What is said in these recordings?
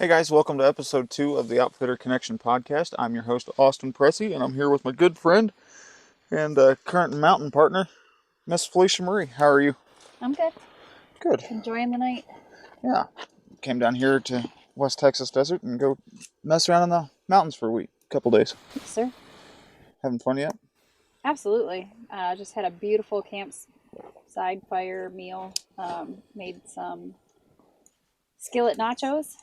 Hey guys, welcome to episode 2 of the Outfitter Connection podcast. I'm your host, Austin Pressey, and I'm here with my good friend and current mountain partner, Miss Felicia Marie. How are you? I'm good. Good. Enjoying the night. Yeah. Came down here to West Texas desert and go mess around in the mountains for a week, couple days. Yes, sir. Having fun yet? Absolutely. Just had a beautiful campsite fire meal. Made some skillet nachos.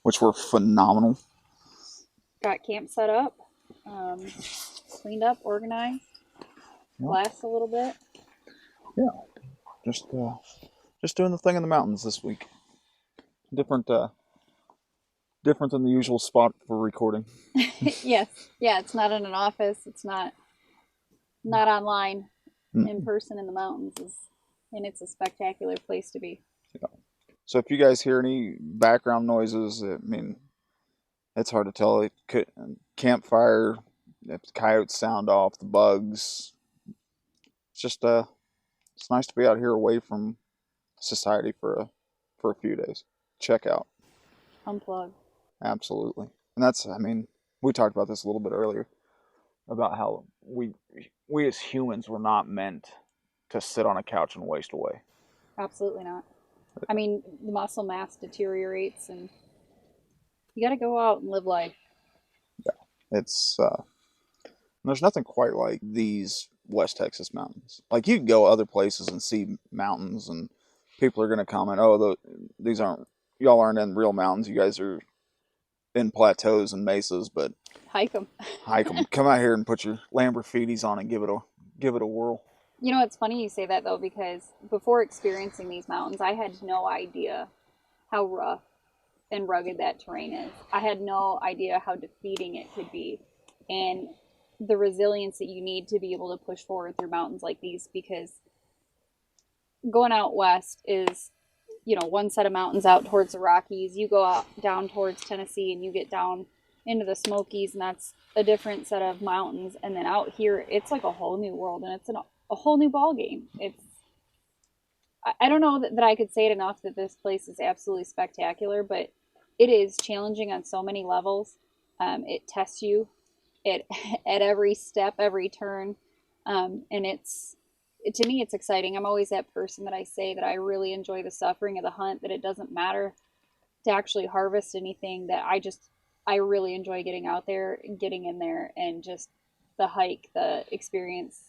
Which were phenomenal. Got camp set up. Cleaned up, organized. Glassed a little bit. Yeah. Just doing the thing in the mountains this week. Different than the usual spot for recording. Yes. Yeah, it's not in an office. It's not online. In person in the mountains and it's a spectacular place to be. Yeah. So if you guys hear any background noises, it's hard to tell. It could campfire, if the coyotes sound off, the bugs. It's just it's nice to be out here away from society for a few days. Check out. Unplug. Absolutely. And that's we talked about this a little bit earlier about how we as humans were not meant to sit on a couch and waste away. Absolutely not. I mean, the muscle mass deteriorates and you got to go out and live life. Yeah. There's nothing quite like these West Texas mountains. Like, you can go other places and see mountains, and people are going to comment, "Oh, y'all aren't in real mountains. You guys are in plateaus and mesas." But hike them. Come out here and put your Lamborghinis on and give it a whirl. You know, it's funny you say that though, because before experiencing these mountains, I had no idea how rough and rugged that terrain is. I had no idea how defeating it could be, and the resilience that you need to be able to push forward through mountains like these, because going out west is, one set of mountains out towards the Rockies. You go out down towards Tennessee and you get down into the Smokies, and that's a different set of mountains. And then out here, it's like a whole new world, and it's a whole new ball game. I don't know that I could say it enough that this place is absolutely spectacular, but it is challenging on so many levels. It tests you at every step, every turn, and to me, it's exciting. I'm always that person that I say that I really enjoy the suffering of the hunt, that it doesn't matter to actually harvest anything, that I really enjoy getting out there and getting in there and just the hike, the experience.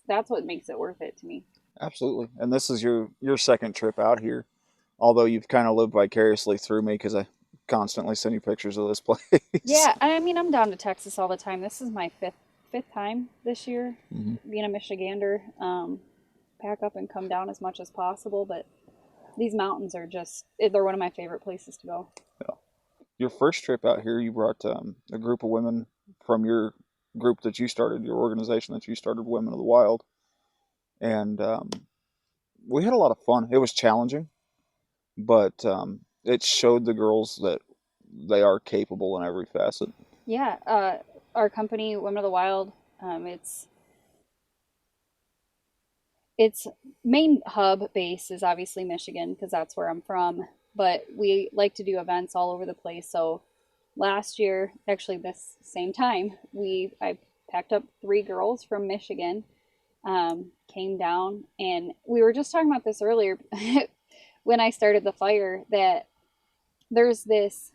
That's what makes it worth it to me. Absolutely. And this is your second trip out here, although you've kind of lived vicariously through me because I constantly send you pictures of this place. Yeah, I mean, I'm down to Texas all the time. This is my fifth time this year, being a Michigander. Pack up and come down as much as possible, but these mountains are they're one of my favorite places to go. Yeah. Your first trip out here, you brought a group of women from your group that you started, your organization that you started, Women of the Wild, and we had a lot of fun. It was challenging, but it showed the girls that they are capable in every facet. Yeah, our company, Women of the Wild, its main hub base is obviously Michigan, because that's where I'm from, but we like to do events all over the place. So last year, actually this same time, I packed up 3 girls from Michigan, came down, and we were just talking about this earlier when I started the fire, that there's this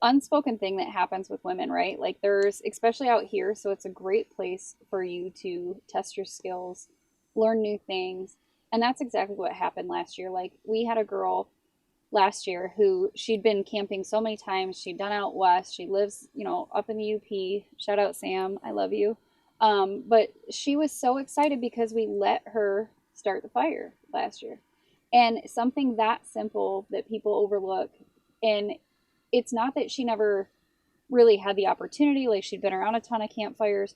unspoken thing that happens with women, right? Like, there's, especially out here, so it's a great place for you to test your skills, learn new things. And that's exactly what happened last year. Like, we had a girl last year who, she'd been camping so many times. She'd done out west. She lives, up in the UP. Shout out, Sam. I love you. But she was so excited because we let her start the fire last year. And something that simple that people overlook, and it's not that she never really had the opportunity, like she'd been around a ton of campfires,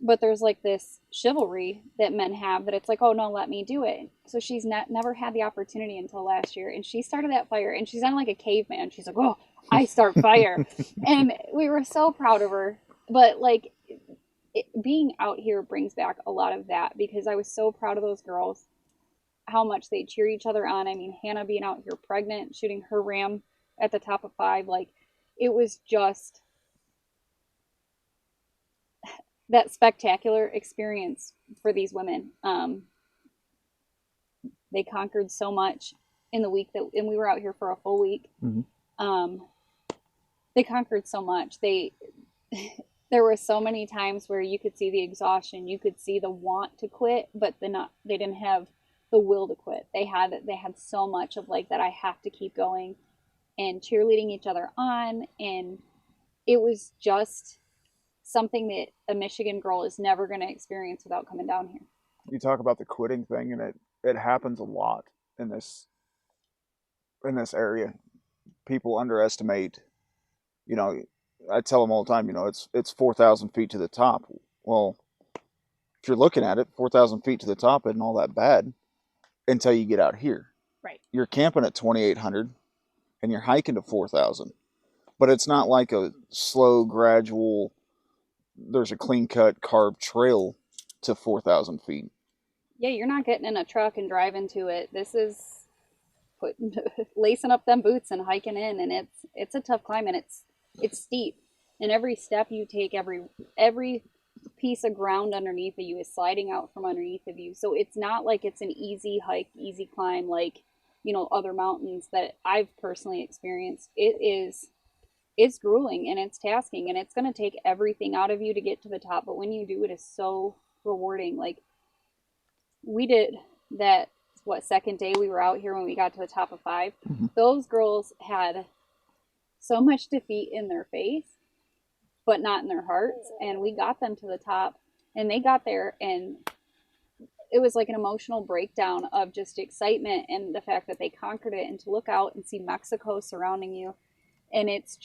but there's like this chivalry that men have, that it's like, oh no, let me do it. So she's never had the opportunity until last year, and she started that fire, and she's on like a caveman. She's like, oh, I start fire. And we were so proud of her. But like, being out here brings back a lot of that, because I was so proud of those girls, how much they cheer each other on. I mean, Hannah being out here pregnant, shooting her ram at the top of 5. Like, it was just that spectacular experience for these women. They conquered so much in the week and we were out here for a full week. Mm-hmm. They conquered so much. There were so many times where you could see the exhaustion, you could see the want to quit, but they didn't have the will to quit. They had so much of like that I have to keep going and cheerleading each other on, and it was just something that a Michigan girl is never going to experience without coming down here. You talk about the quitting thing, and it happens a lot in this area. People underestimate. You know, I tell them all the time. You know, it's 4,000 feet to the top. Well, if you're looking at it, 4,000 feet to the top isn't all that bad until you get out here. Right. You're camping at 2,800, and you're hiking to 4,000. But it's not like a slow, gradual. There's a clean cut carved trail to 4,000 feet. Yeah, you're not getting in a truck and driving to it. This is putting lacing up them boots and hiking in, and it's a tough climb, and it's steep. And every step you take, every piece of ground underneath of you is sliding out from underneath of you. So it's not like it's an easy hike, easy climb like, other mountains that I've personally experienced. It's grueling and it's tasking and it's going to take everything out of you to get to the top, but when you do, it is so rewarding. Like, we did that, what, second day we were out here when we got to the top of 5. Mm-hmm. Those girls had so much defeat in their face, but not in their hearts. And we got them to the top, and they got there, and it was like an emotional breakdown of just excitement and the fact that they conquered it, and to look out and see Mexico surrounding you. And it's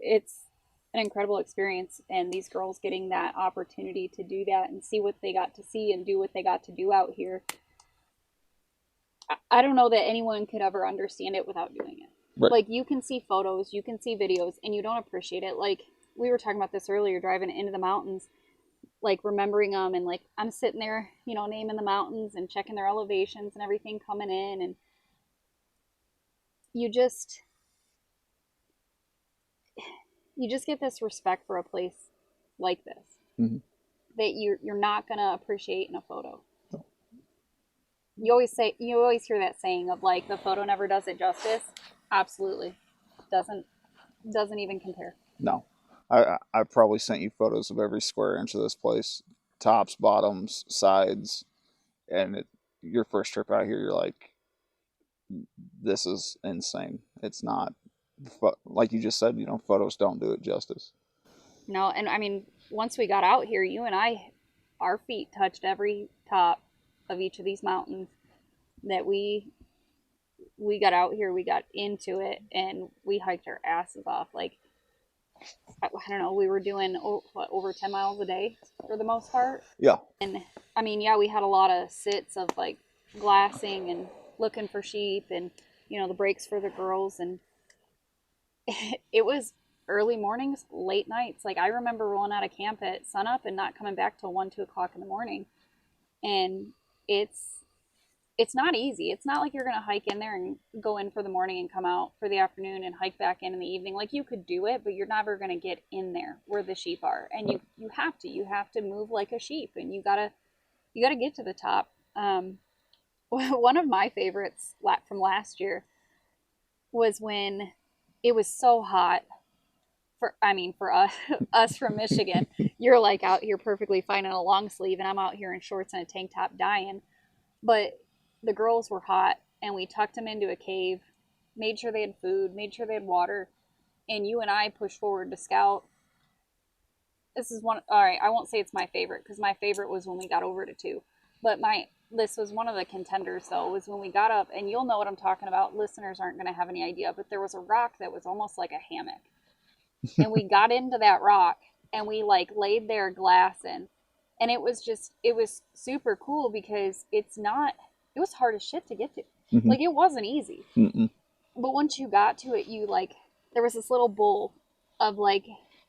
an incredible experience, and these girls getting that opportunity to do that and see what they got to see and do what they got to do out here. I don't know that anyone could ever understand it without doing it. Right. Like, you can see photos, you can see videos, and you don't appreciate it. Like, we were talking about this earlier, driving into the mountains, like remembering them, and like I'm sitting there, naming the mountains and checking their elevations and everything coming in, and you just get this respect for a place like this. Mm-hmm. That you're not gonna appreciate in a photo. You always hear that saying of like, the photo never does it justice. Absolutely, doesn't even compare. No, I've probably sent you photos of every square inch of this place, tops, bottoms, sides, and your first trip out here, you're like, this is insane. It's not, like you just said, photos don't do it justice. No, and I mean, once we got out here, you and I, our feet touched every top of each of these mountains that we got out here. We got into it, and we hiked our asses off. Like, I don't know, we were doing over 10 miles a day for the most part. Yeah. And I mean, yeah, we had a lot of sits of like glassing and looking for sheep, and the breaks for the girls, and it was early mornings, late nights. Like, I remember rolling out of camp at sunup and not coming back till 1-2 o'clock in the morning. And it's not easy. It's not like you're going to hike in there and go in for the morning and come out for the afternoon and hike back in the evening. Like, you could do it, but you're never going to get in there where the sheep are. And you have to move like a sheep, and you gotta get to the top. One of my favorites from last year was when it was so hot. For us from Michigan, you're like out here perfectly fine in a long sleeve, and I'm out here in shorts and a tank top dying. But the girls were hot, and we tucked them into a cave, made sure they had food, made sure they had water, and you and I pushed forward to scout. This is one. All right, I won't say it's my favorite, because my favorite was when we got over to 2. But this was one of the contenders, though, was when we got up, and you'll know what I'm talking about. Listeners aren't going to have any idea, but there was a rock that was almost like a hammock. And we got into that rock, and we like laid there glassing, and it was super cool, because it was hard as shit to get to. Mm-hmm. Like, it wasn't easy. Mm-mm. But once you got to it, there was this little bowl of like,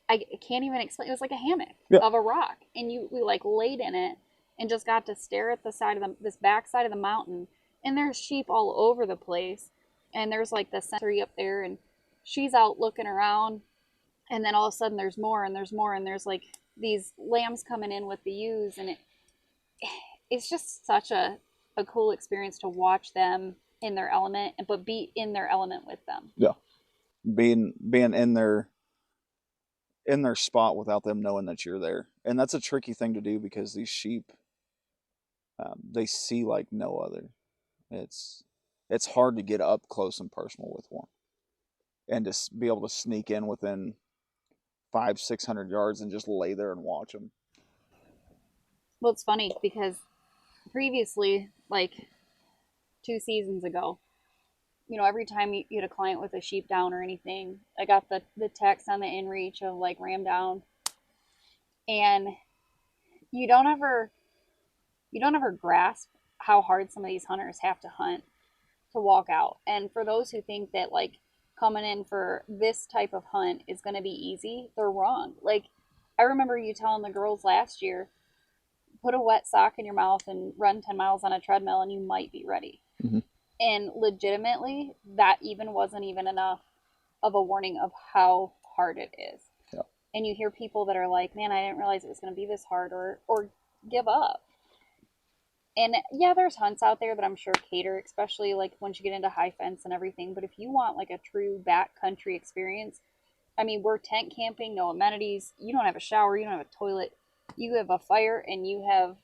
I can't even explain. It was like a hammock of a rock, and we like laid in it and just got to stare at the side of this back side of the mountain and there's sheep all over the place, and there's like the sensory up there, and she's out looking around, and then all of a sudden there's more and there's more, and there's like these lambs coming in with the ewes, and it's just such a cool experience to watch them in their element, but be in their element with them. Yeah, being in their spot without them knowing that you're there, and that's a tricky thing to do because these sheep, they see like no other. It's it's hard to get up close and personal with one, and to be able to sneak in within 500-600 yards and just lay there and watch them. Well, it's funny because previously, like 2 seasons ago, every time you had a client with a sheep down or anything, I got the text on the inReach of like ram down, and you don't ever you don't ever grasp how hard some of these hunters have to hunt to walk out. And for those who think that like coming in for this type of hunt is going to be easy, they're wrong. Like I remember you telling the girls last year, put a wet sock in your mouth and run 10 miles on a treadmill and you might be ready. Mm-hmm. And legitimately, that even wasn't even enough of a warning of how hard it is. Yeah. And you hear people that are like, man, I didn't realize it was going to be this hard, or give up. And yeah, there's hunts out there that I'm sure cater, especially like once you get into high fence and everything. But if you want like a true backcountry experience, I mean, we're tent camping, no amenities. You don't have a shower, you don't have a toilet. You have a fire and you have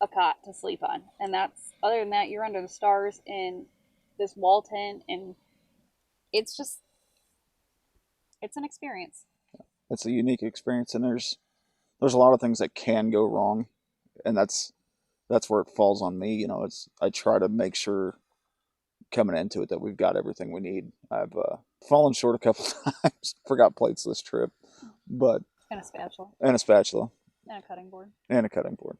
a cot to sleep on. And that's, other than that, you're under the stars in this wall tent. And it's just, it's an experience. It's a unique experience, and there's a lot of things that can go wrong, and that's where it falls on me. It's I try to make sure coming into it that we've got everything we need. I've fallen short a couple times, forgot plates this trip, but And a spatula. and a spatula And a cutting board. and a cutting board.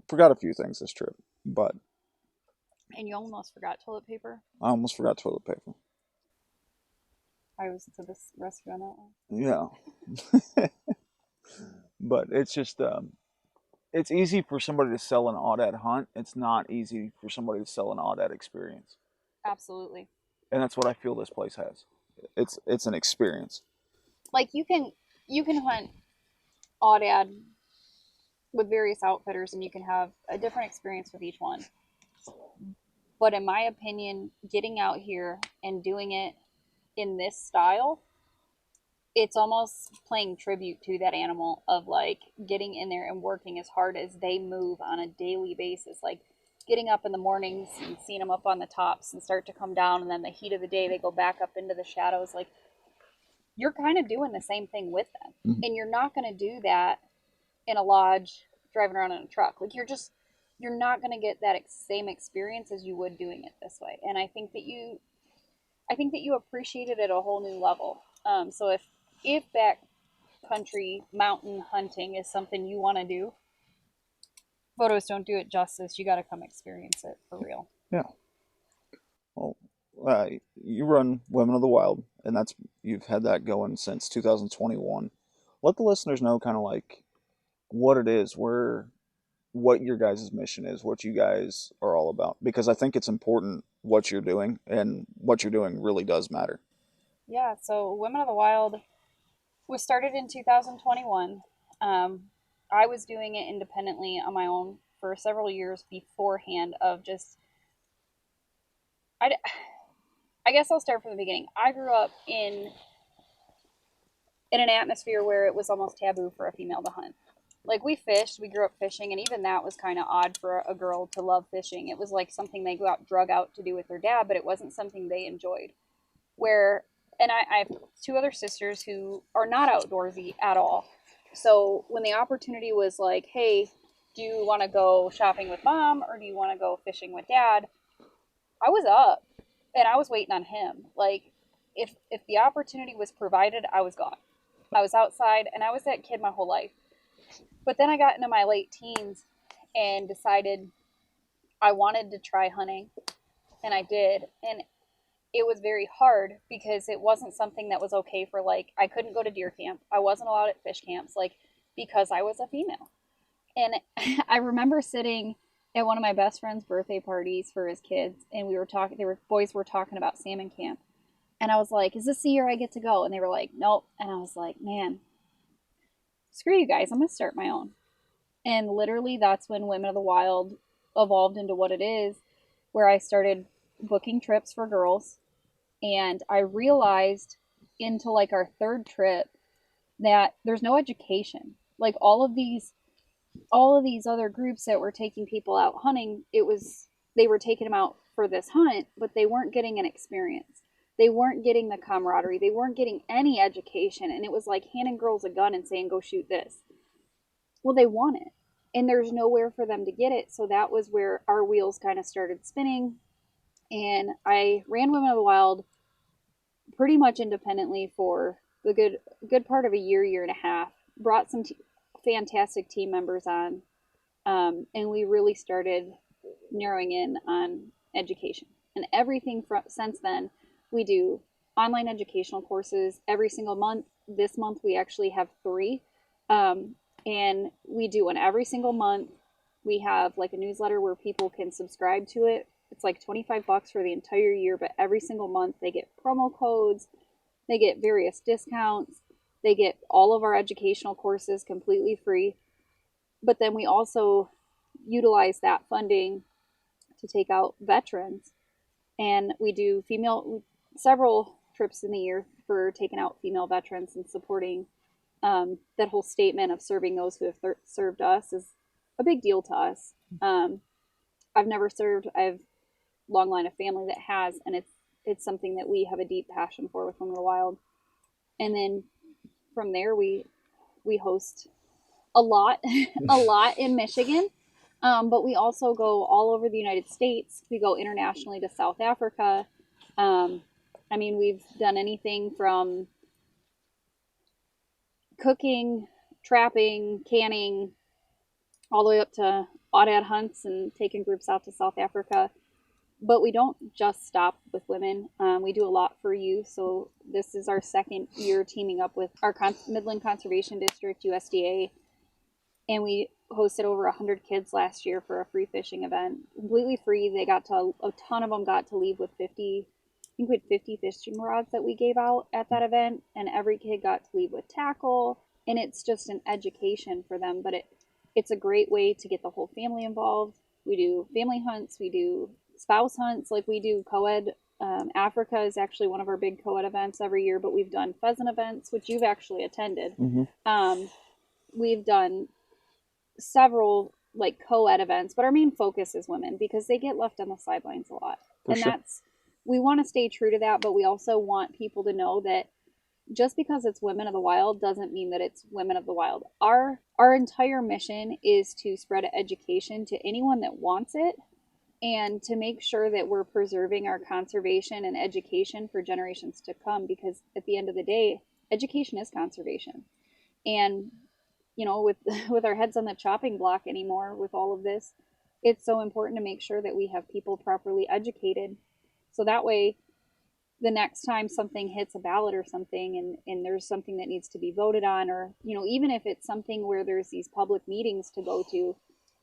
Forgot a few things this trip, but And you almost forgot toilet paper. I almost forgot toilet paper. I was to this rescue on that one. Yeah. But it's just it's easy for somebody to sell an Aoudad hunt. It's not easy for somebody to sell an Aoudad experience. Absolutely. And that's what I feel this place has. It's an experience. Like you can hunt Aoudad with various outfitters and you can have a different experience with each one. But in my opinion, getting out here and doing it in this style, it's almost paying tribute to that animal of like getting in there and working as hard as they move on a daily basis. Like getting up in the mornings and seeing them up on the tops and start to come down, and then the heat of the day they go back up into the shadows. Like you're kind of doing the same thing with them. Mm-hmm. And you're not going to do that in a lodge driving around in a truck. Like you're not going to get that same experience as you would doing it this way. And I think that you appreciate it at a whole new level. So if backcountry mountain hunting is something you want to do, photos don't do it justice. You got to come experience it for real. Yeah. Well, you run Women of the Wild, and you've had that going since 2021. Let the listeners know kind of like what it is, what your guys' mission is, what you guys are all about, because I think it's important what you're doing, and what you're doing really does matter. Yeah, so Women of the Wild was started in 2021. I was doing it independently on my own for several years beforehand of just, I guess I'll start from the beginning. I grew up in an atmosphere where it was almost taboo for a female to hunt. Like we fished, we grew up fishing, and even that was kind of odd for a girl to love fishing. It was like something they drug out to do with their dad, but it wasn't something they enjoyed. And I have two other sisters who are not outdoorsy at all. So when the opportunity was like, hey, do you want to go shopping with mom or do you want to go fishing with dad? I was up and I was waiting on him. Like if the opportunity was provided, I was gone. I was outside and I was that kid my whole life. But then I got into my late teens and decided I wanted to try hunting, and I did. And it was very hard because it wasn't something that was okay for, like, I couldn't go to deer camp. I wasn't allowed at fish camps, like, because I was a female. And I remember sitting at one of my best friend's birthday parties for his kids, and we were talking. They were boys were talking about salmon camp, and I was like, "Is this the year I get to go?" And they were like, "Nope." And I was like, "Man, screw you guys! I'm gonna start my own." And literally, that's when Women of the Wild evolved into what it is, where I started booking trips for girls, and I realized into like our third trip that there's no education. Like all of these other groups that were taking people out hunting, it was they were taking them out for this hunt, but they weren't getting an experience. They weren't getting the camaraderie. They weren't getting any education, and it was like handing girls a gun and saying, "Go shoot this." Well, they want it, and there's nowhere for them to get it. So that was where our wheels kind of started spinning, and I ran Women of the Wild pretty much independently for the good part of a year and a half. Brought some fantastic team members on, and we really started narrowing in on education. And everything since then, we do online educational courses every single month. This month, we actually have three. And we do one every single month. We have like a newsletter where people can subscribe to it. It's like $25 for the entire year, but every single month they get promo codes, they get various discounts, they get all of our educational courses completely free. But then we also utilize that funding to take out veterans, and we do several trips in the year for taking out female veterans and supporting that whole statement of serving those who have served us is a big deal to us. I've never served. I have a long line of family that has, and it's something that we have a deep passion for with Women of the Wild. And then from there, we host a lot, a lot in Michigan. But we also go all over the United States. We go internationally to South Africa. I mean, we've done anything from cooking, trapping, canning, all the way up to Aoudad hunts and taking groups out to South Africa. But we don't just stop with women. We do a lot for youth. So this is our second year teaming up with our Midland Conservation District, USDA, and we hosted over 100 kids last year for a free fishing event, completely free. They got to a ton of them got to leave with 50. I think we had 50 fishing rods that we gave out at that event, and every kid got to leave with tackle. And it's just an education for them, but it's a great way to get the whole family involved. We do family hunts, we do spouse hunts, like we do co-ed. Africa is actually one of our big co-ed events every year, but we've done pheasant events, which you've actually attended. We've done several like co-ed events, but our main focus is women because they get left on the sidelines a lot. For And sure. that's we want to stay true to that, but we also want people to know that just because it's Women of the Wild doesn't mean that it's Women of the Wild. Our entire mission is to spread education to anyone that wants it and to make sure that we're preserving our conservation and education for generations to come, because at the end of the day, education is conservation. And with with our heads on the chopping block anymore with all of this, it's so important to make sure that we have people properly educated, so that way the next time something hits a ballot or something, and there's something that needs to be voted on, or even if it's something where there's these public meetings to go to,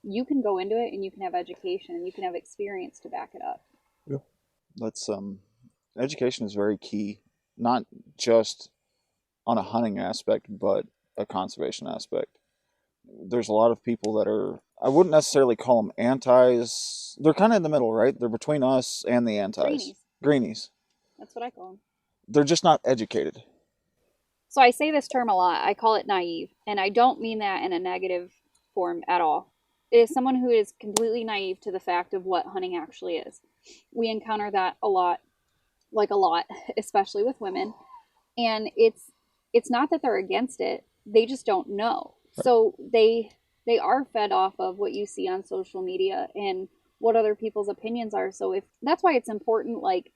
you can go into it and you can have education and you can have experience to back it up. Yeah. That's education is very key, not just on a hunting aspect, but a conservation aspect. There's a lot of people that are, I wouldn't necessarily call them antis. They're kind of in the middle, right? They're between us and the antis. Greenies, Greenies. that's what I call them. They're just not educated. So I say this term a lot. I call it naive, and I don't mean that in a negative form at all. It is someone who is completely naive to the fact of what hunting actually is. We encounter that a lot, like a lot, especially with women. And it's not that they're against it, they just don't know. So they are fed off of what you see on social media and what other people's opinions are. So if that's why it's important, like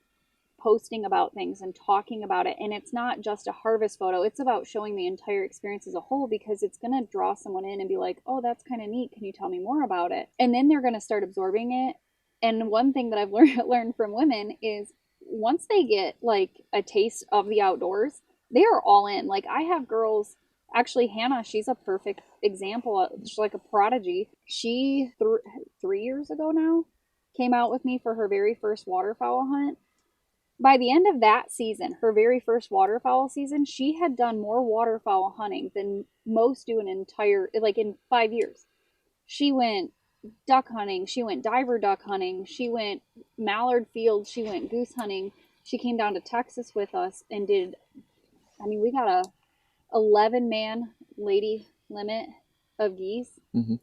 posting about things and talking about it, and it's not just a harvest photo, it's about showing the entire experience as a whole, because it's going to draw someone in and be like, oh, that's kind of neat, can you tell me more about it? And then they're going to start absorbing it. And one thing that I've learned from women is once they get like a taste of the outdoors, they are all in. Like I have girls Actually, Hannah, she's a perfect example. She's like a prodigy. She, 3 years ago now, came out with me for her very first waterfowl hunt. By the end of that season, her very first waterfowl season, she had done more waterfowl hunting than most do an entire, like in 5 years. She went duck hunting, she went diver duck hunting, she went mallard field, she went goose hunting. She came down to Texas with us and did, I mean, we got a 11-man lady limit of geese Mm-hmm.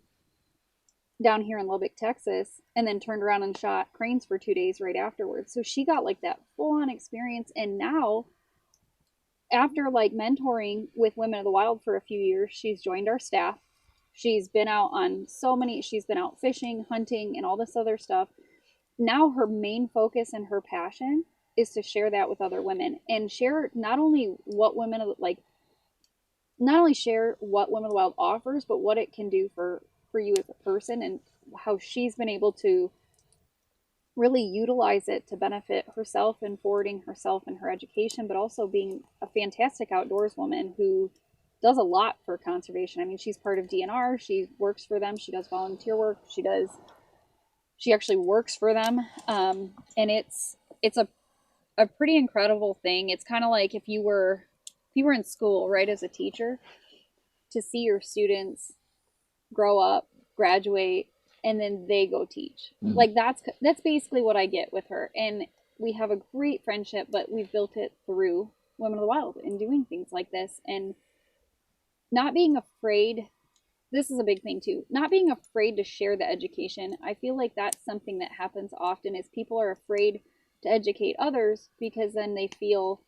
down here in Lubbock, Texas, and then turned around and shot cranes for 2 days right afterwards. So she got like that full on experience. And now, after like mentoring with Women of the Wild for a few years, she's joined our staff. She's been out on so many, she's been out fishing, hunting, and all this other stuff. Now, her main focus and her passion is to share that with other women and share not only what women like not only share what Women of the Wild offers, but what it can do for you as a person, and how she's been able to really utilize it to benefit herself and forwarding herself and her education, but also being a fantastic outdoors woman who does a lot for conservation. I mean, she's part of DNR. She works for them. She does volunteer work. She actually works for them, and it's a pretty incredible thing. It's kind of like if you were in school, right, as a teacher, to see your students grow up, graduate, and then they go teach. Mm-hmm. Like that's basically what I get with her. And we have a great friendship, but we've built it through Women of the Wild and doing things like this and not being afraid. This is a big thing too. Not being afraid to share the education. I feel like that's something that happens often is people are afraid to educate others because then they feel,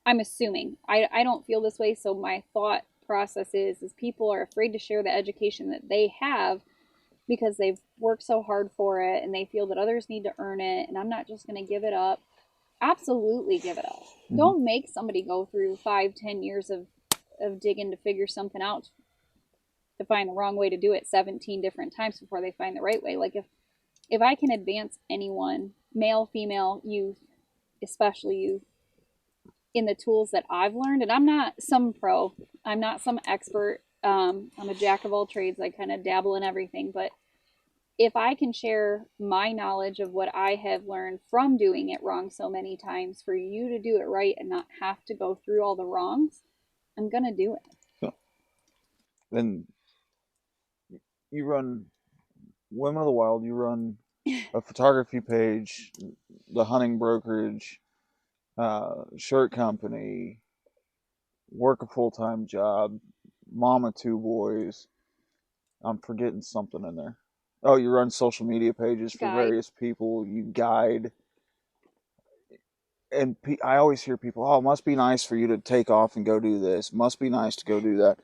I'm assuming. I don't feel this way, so my thought process is people are afraid to share the education that they have because they've worked so hard for it and they feel that others need to earn it, and I'm not just going to give it up. Absolutely give it up. Mm-hmm. Don't make somebody go through 5-10 years of digging to figure something out to find the wrong way to do it 17 different times before they find the right way. Like if I can advance anyone, male, female, youth, especially youth, in the tools that I've learned, and I'm not some pro, I'm not some expert, I'm a jack of all trades, I kind of dabble in everything, but if I can share my knowledge of what I have learned from doing it wrong so many times for you to do it right and not have to go through all the wrongs, I'm gonna do it. Yeah. Then you run Women of the Wild, you run a photography page, the hunting brokerage, shirt company, work a full-time job, mom of two boys. I'm forgetting something in there. Oh, you run social media pages for various people. You guide. And I always hear people, oh, it must be nice for you to take off and go do this. Must be nice to go do that.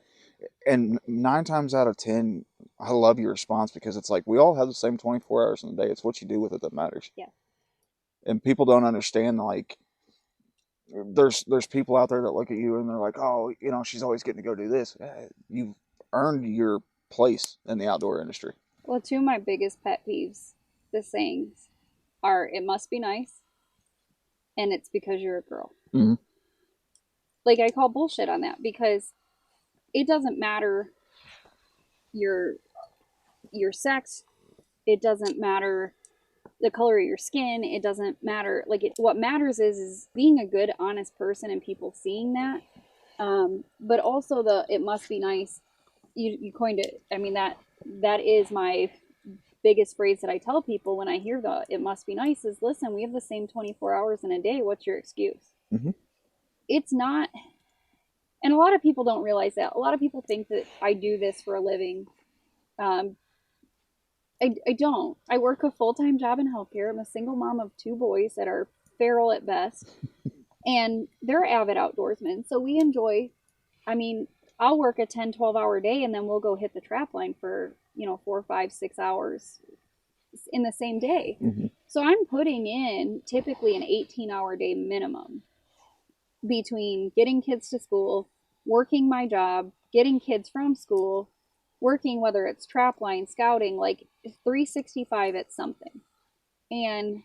And 9 times out of 10, I love your response because it's like we all have the same 24 hours in a day. It's what you do with it that matters. Yeah. And people don't understand, like, there's people out there that look at you and they're like, oh, she's always getting to go do this. You've earned your place in the outdoor industry. Well, two of my biggest pet peeves, the sayings, are it must be nice and it's because you're a girl. Mm-hmm. Like, I call bullshit on that because it doesn't matter your sex, it doesn't matter the color of your skin, it doesn't matter. Like, what matters is being a good, honest person and people seeing that. But also it must be nice. You coined it. I mean, that is my biggest phrase that I tell people when I hear it must be nice is, listen, we have the same 24 hours in a day. What's your excuse? Mm-hmm. It's not. And a lot of people don't realize that. A lot of people think that I do this for a living. I don't. I work a full-time job in healthcare. I'm a single mom of two boys that are feral at best. And they're avid outdoorsmen. So we enjoy, I mean, I'll work a 10, 12-hour day and then we'll go hit the trap line for, 4, 5, 6 hours in the same day. Mm-hmm. So I'm putting in typically an 18-hour day minimum between getting kids to school, working my job, getting kids from school, working, whether it's trap line, scouting, like 365 at something. And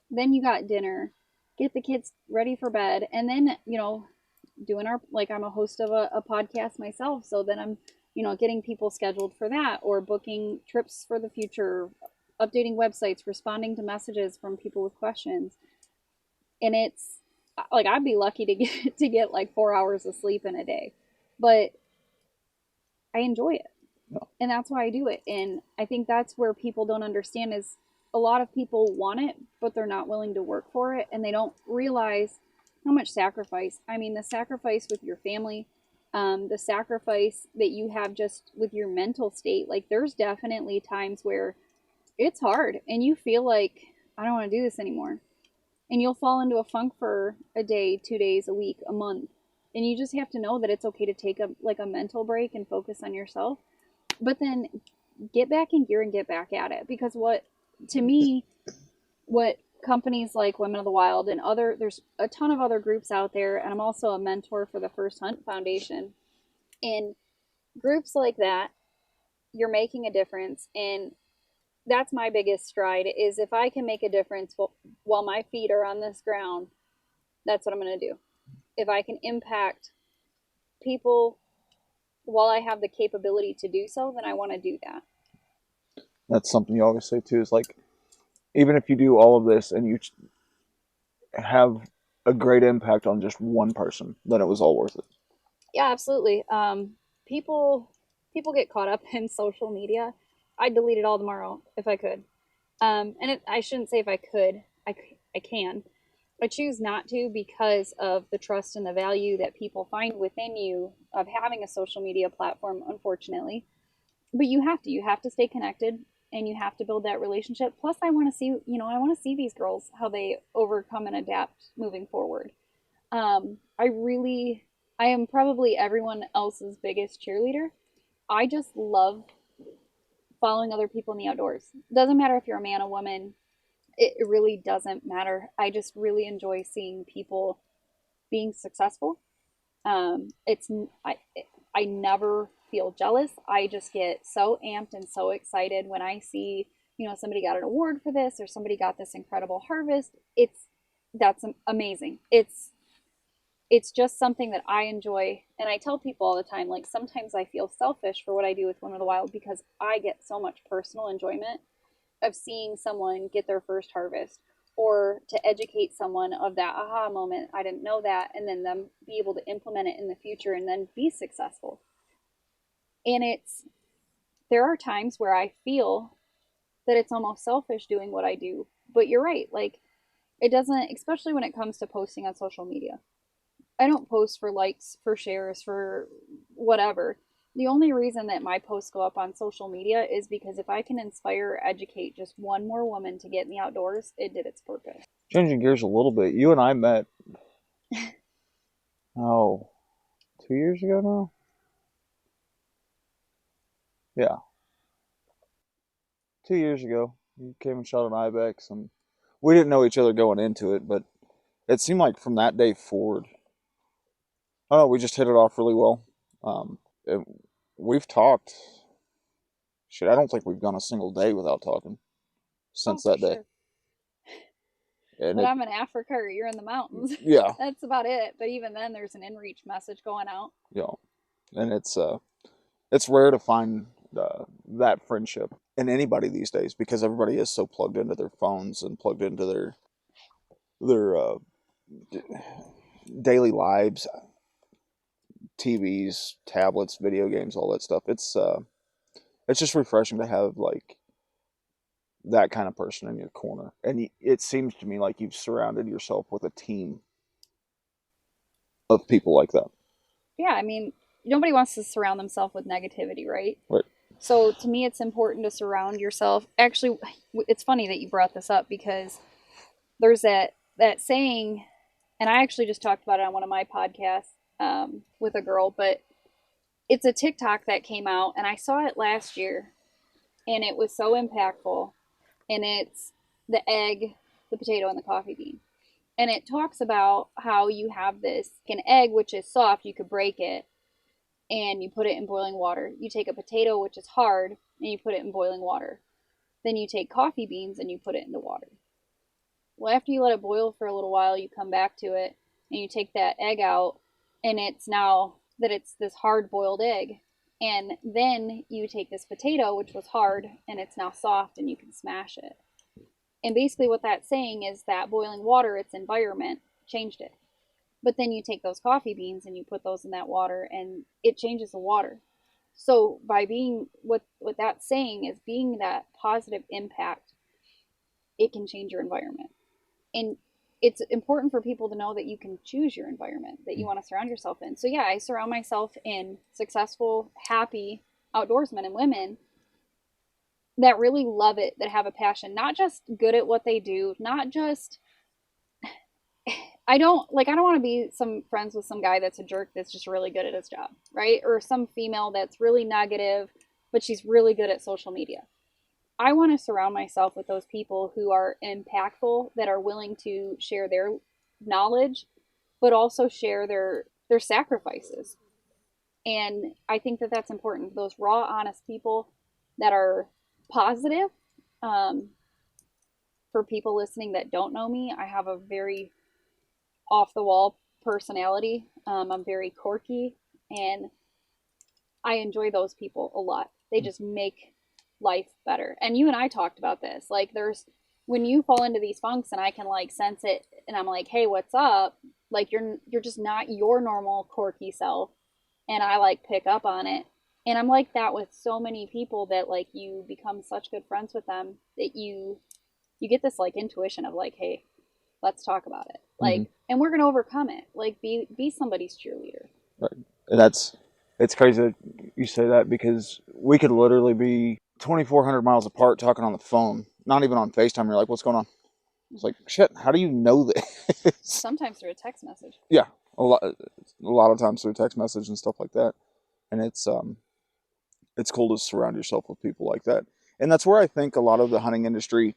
then you got dinner, get the kids ready for bed, and then, doing our, like, I'm a host of a podcast myself, so then I'm, getting people scheduled for that, or booking trips for the future, updating websites, responding to messages from people with questions. And it's like, I'd be lucky to get like 4 hours of sleep in a day, but I enjoy it, No. and that's why I do it. And I think that's where people don't understand is a lot of people want it, but they're not willing to work for it, and they don't realize how much sacrifice. I mean, the sacrifice with your family, the sacrifice that you have just with your mental state. Like, there's definitely times where it's hard, and you feel like, I don't want to do this anymore, and you'll fall into a funk for a day, 2 days, a week, a month, and you just have to know that it's okay to take a mental break and focus on yourself, but then get back in gear and get back at it. Because to me, what companies like Women of the Wild and there's a ton of other groups out there, and I'm also a mentor for the First Hunt Foundation. In groups like that, you're making a difference, and that's my biggest stride, is if I can make a difference while my feet are on this ground, that's what I'm going to do. If I can impact people while I have the capability to do so, then I want to do that. That's something you always say too. Is like, even if you do all of this and you have a great impact on just one person, then it was all worth it. Yeah, absolutely. People get caught up in social media. I'd delete it all tomorrow if I could. I shouldn't say if I could. I can. I choose not to because of the trust and the value that people find within you of having a social media platform, unfortunately. But you have to stay connected, and you have to build that relationship. Plus, I want to see, I want to see these girls, how they overcome and adapt moving forward. I am probably everyone else's biggest cheerleader. I just love following other people in the outdoors. Doesn't matter if you're a man, a woman, it really doesn't matter. I just really enjoy seeing people being successful. It's I never feel jealous. I just get so amped and so excited when I see, somebody got an award for this, or somebody got this incredible harvest. That's amazing. It's just something that I enjoy. And I tell people all the time, like, sometimes I feel selfish for what I do with Women of the Wild, because I get so much personal enjoyment of seeing someone get their first harvest, or to educate someone of that aha moment. I didn't know that. And then them be able to implement it in the future and then be successful. And there are times where I feel that it's almost selfish doing what I do. But you're right. Like, it doesn't, especially when it comes to posting on social media. I don't post for likes, for shares, for whatever. The only reason that my posts go up on social media is because if I can inspire or educate just one more woman to get in the outdoors, it did its purpose. Changing gears a little bit, you and I met, oh, 2 years ago now? Yeah, 2 years ago. You came and shot an ibex, and we didn't know each other going into it, but it seemed like from that day forward, I don't know, we just hit it off really well. It, we've talked. Shit, I don't think we've gone a single day without talking Oh, since for that day. sure. And But I'm in Africa, or you're in the mountains. yeah, That's about it. But even then, there's an inReach message going out. yeah, and it's rare to find that friendship in anybody these days, because everybody is so plugged into their phones and plugged into their daily lives, TVs, tablets, video games, all that stuff. It's just refreshing to have like that kind of person in your corner. And it seems to me like you've surrounded yourself with a team of people like that. Yeah, I mean, nobody wants to surround themselves with negativity, right? Right. So to me, it's important to surround yourself. Actually, it's funny that you brought this up, because there's that saying, and I actually just talked about it on one of my podcasts, with a girl, but it's a TikTok that came out, and I saw it last year, and it was so impactful. And it's the egg, the potato, and the coffee bean. And it talks about how you have an egg, which is soft, you could break it, and you put it in boiling water. You take a potato, which is hard, and you put it in boiling water. Then you take coffee beans and you put it into water. Well, after you let it boil for a little while, you come back to it and you take that egg out, and it's now that it's this hard boiled egg. And then you take this potato, which was hard, and it's now soft and you can smash it. And basically, what that's saying is that boiling water, its environment, changed it. But then you take those coffee beans and you put those in that water and it changes the water. So by being what that's saying is being that positive impact, it can change your environment. And it's important for people to know that you can choose your environment that you want to surround yourself in. So yeah, I surround myself in successful, happy outdoorsmen and women that really love it, that have a passion, not just good at what they do, not just I don't want to be some friends with some guy that's a jerk that's just really good at his job, right? Or some female that's really negative, but she's really good at social media. I want to surround myself with those people who are impactful, that are willing to share their knowledge, but also share their sacrifices. And I think that that's important. Those raw, honest people that are positive. Um, for people listening that don't know me, I have a very off the wall personality. I'm very quirky, and I enjoy those people a lot. They just make life better. And you and I talked about this. Like, there's when you fall into these funks, and I can like sense it, and I'm like, "Hey, what's up?" Like, you're just not your normal quirky self, and I like pick up on it. And I'm like that with so many people, that like you become such good friends with them that you get this like intuition of like, "Hey, let's talk about it." Mm-hmm. Like, and we're gonna overcome it. Like, be somebody's cheerleader. Right. And it's crazy that you say that, because we could literally be 2,400 miles apart talking on the phone, not even on FaceTime. You're like, what's going on? It's like, shit, how do you know this? Sometimes through a text message. Yeah, a lot of times through text message and stuff like that. And it's cool to surround yourself with people like that. And that's where I think a lot of the hunting industry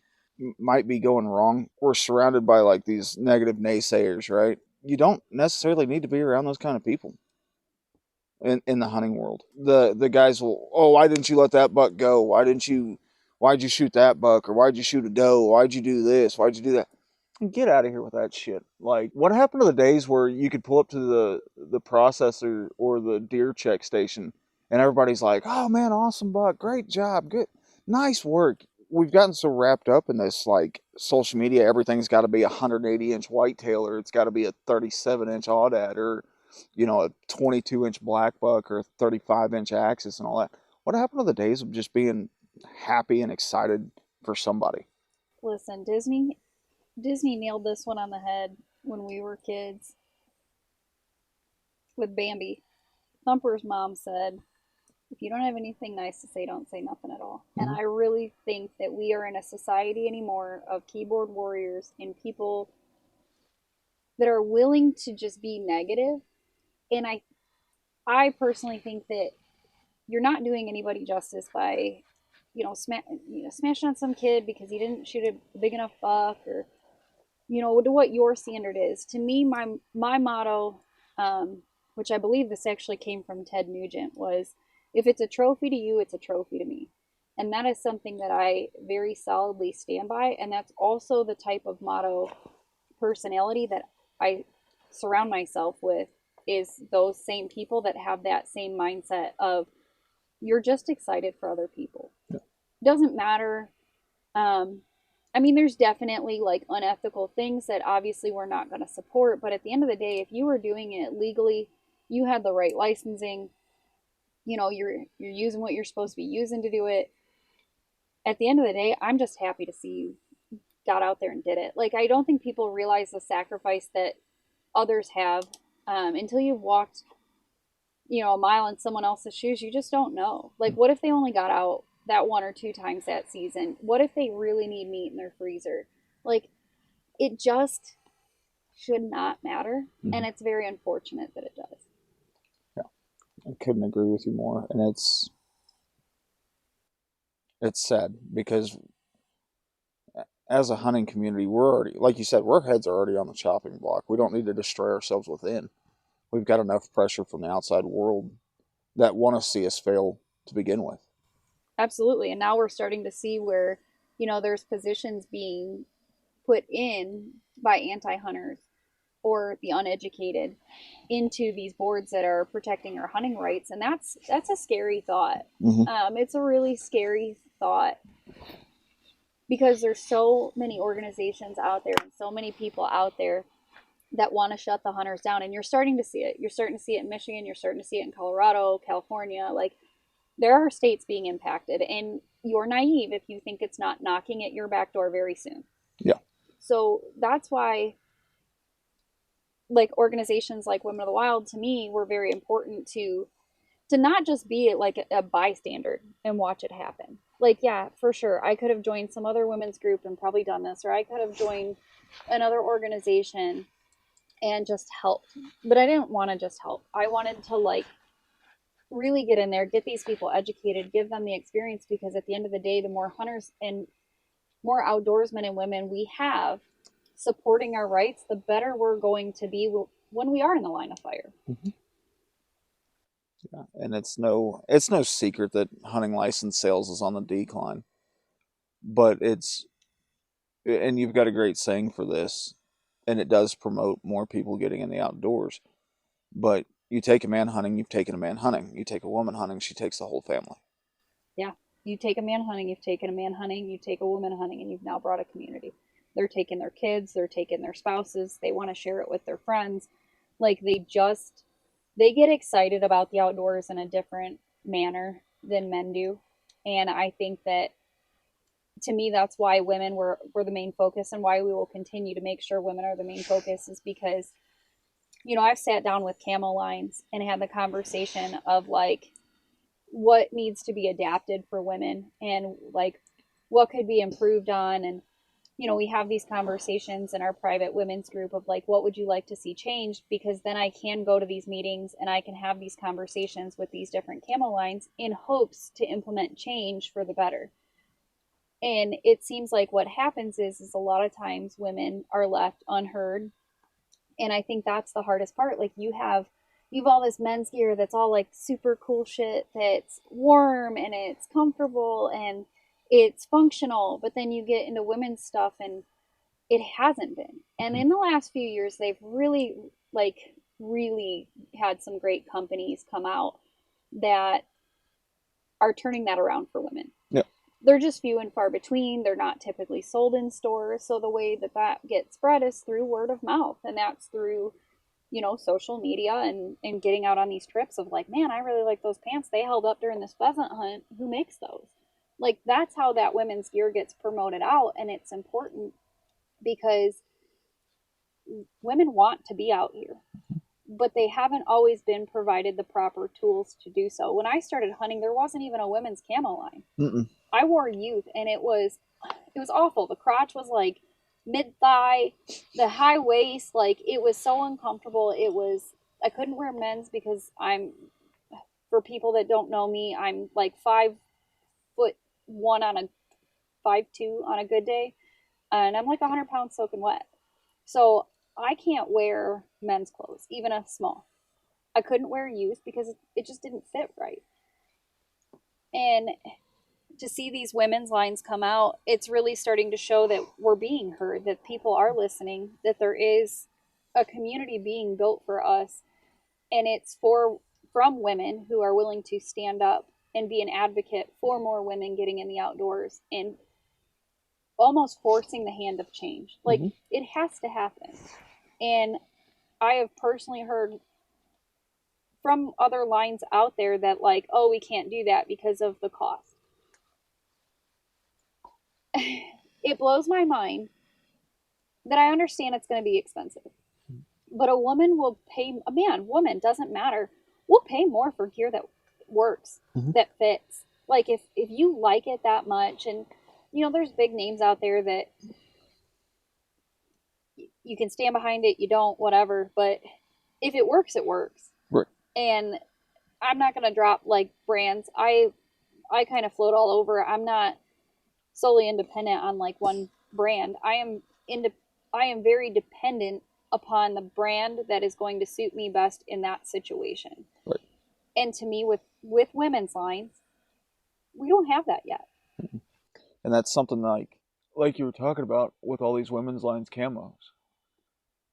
might be going wrong. We're surrounded by like these negative naysayers, right? You don't necessarily need to be around those kind of people in the hunting world. The guys will, oh, why didn't you let that buck go? Why'd you shoot that buck? Or why'd you shoot a doe? Why'd you do this? Why'd you do that? Get out of here with that shit. Like, what happened to the days where you could pull up to the processor or the deer check station and everybody's like, oh man, awesome buck, great job, good, nice work. We've gotten so wrapped up in this like social media, everything's got to be a 180-inch whitetail, or it's got to be a 37-inch Aoudad, or a 22-inch black buck, or a 35-inch axis and all that. What happened to the days of just being happy and excited for somebody? Listen, Disney nailed this one on the head when we were kids with Bambi. Thumper's mom said, if you don't have anything nice to say, don't say nothing at all. And Mm-hmm. I really think that we are in a society anymore of keyboard warriors and people that are willing to just be negative. And I personally think that you're not doing anybody justice by, smashing on some kid because he didn't shoot a big enough buck, or to what your standard is. To me, my motto, which I believe this actually came from Ted Nugent, was, if it's a trophy to you, it's a trophy to me. And that is something that I very solidly stand by. And that's also the type of motto personality that I surround myself with, is those same people that have that same mindset of, you're just excited for other people. It doesn't matter. Um, I mean, there's definitely like unethical things that obviously we're not going to support, but at the end of the day, if you were doing it legally, you had the right licensing, you're using what you're supposed to be using to do it. At the end of the day, I'm just happy to see you got out there and did it. Like, I don't think people realize the sacrifice that others have, until you've walked, a mile in someone else's shoes. You just don't know. Like, what if they only got out that one or two times that season? What if they really need meat in their freezer? Like, it just should not matter. Mm-hmm. And it's very unfortunate that it does. Yeah, I couldn't agree with you more. And it's sad, because as a hunting community, we're already, like you said, our heads are already on the chopping block. We don't need to destroy ourselves within. We've got enough pressure from the outside world that want to see us fail to begin with. Absolutely. And now we're starting to see where, there's positions being put in by anti hunters or the uneducated into these boards that are protecting our hunting rights, and that's a scary thought. Hmm. It's a really scary thought because there's so many organizations out there and so many people out there that want to shut the hunters down, and you're starting to see it. You're starting to see it in Michigan. You're starting to see it in Colorado, California. Like, there are states being impacted, and you're naive if you think it's not knocking at your back door very soon. Yeah. So that's why, like, organizations like Women of the Wild to me were very important to not just be like a bystander and watch it happen. Like, yeah, for sure, I could have joined some other women's group and probably done this, or I could have joined another organization and just helped. But I didn't want to just help. I wanted to, like, really get in there, get these people educated, give them the experience, because at the end of the day, the more hunters and more outdoorsmen and women we have supporting our rights, the better we're going to be when we are in the line of fire. Hmm. Yeah, and it's no secret that hunting license sales is on the decline, but and you've got a great saying for this, and it does promote more people getting in the outdoors. But you take a man hunting, you've taken a man hunting. You take a woman hunting, she takes the whole family. Yeah. You take a man hunting, you've taken a man hunting, you take a woman hunting, and you've now brought a community. They're taking their kids, they're taking their spouses, they want to share it with their friends. Like, they get excited about the outdoors in a different manner than men do. And I think that, to me, that's why women were the main focus, and why we will continue to make sure women are the main focus, is because, I've sat down with camo lines and had the conversation of, like, what needs to be adapted for women, and, like, what could be improved on. And we have these conversations in our private women's group of, like, what would you like to see changed, because then I can go to these meetings and I can have these conversations with these different camo lines in hopes to implement change for the better. And it seems like what happens is a lot of times women are left unheard, and I think that's the hardest part. Like, you've all this men's gear that's all, like, super cool shit, that's warm and it's comfortable and it's functional, but then you get into women's stuff and it hasn't been. And in the last few years, they've really, like, really had some great companies come out that are turning that around for women. Yeah. They're just few and far between. They're not typically sold in stores. So the way that gets spread is through word of mouth. And that's through, social media, and getting out on these trips of, like, man, I really like those pants they held up during this pheasant hunt. Who makes those? Like, that's how that women's gear gets promoted out. And it's important because women want to be out here, but they haven't always been provided the proper tools to do so. When I started hunting, there wasn't even a women's camo line. Mm-mm. I wore youth, and it was awful. The crotch was like mid thigh, the high waist, like, it was so uncomfortable. I couldn't wear men's because for people that don't know me, I'm like 5'1" on a 5'2" on a good day, and I'm like 100 pounds soaking wet. So I can't wear men's clothes, even a small. I couldn't wear youth because it just didn't fit right. And to see these women's lines come out, it's really starting to show that we're being heard, that people are listening, that there is a community being built for us, and it's from women who are willing to stand up and be an advocate for more women getting in the outdoors and almost forcing the hand of change. Like, Mm-hmm. it has to happen. And I have personally heard from other lines out there that, like, oh, we can't do that because of the cost. It blows my mind that I understand it's going to be expensive, but a man, woman, doesn't matter. We'll pay more for gear that works, Mm-hmm. that fits. Like, if you like it that much, and there's big names out there that you can stand behind it, you don't, whatever. But if it works, it works. Right. And I'm not going to drop, like, brands. I kind of float all over. I'm not solely independent on, like, one brand. I am very dependent upon the brand that is going to suit me best in that situation. Right. And to me, with women's lines, we don't have that yet. And that's something like you were talking about with all these women's lines camos.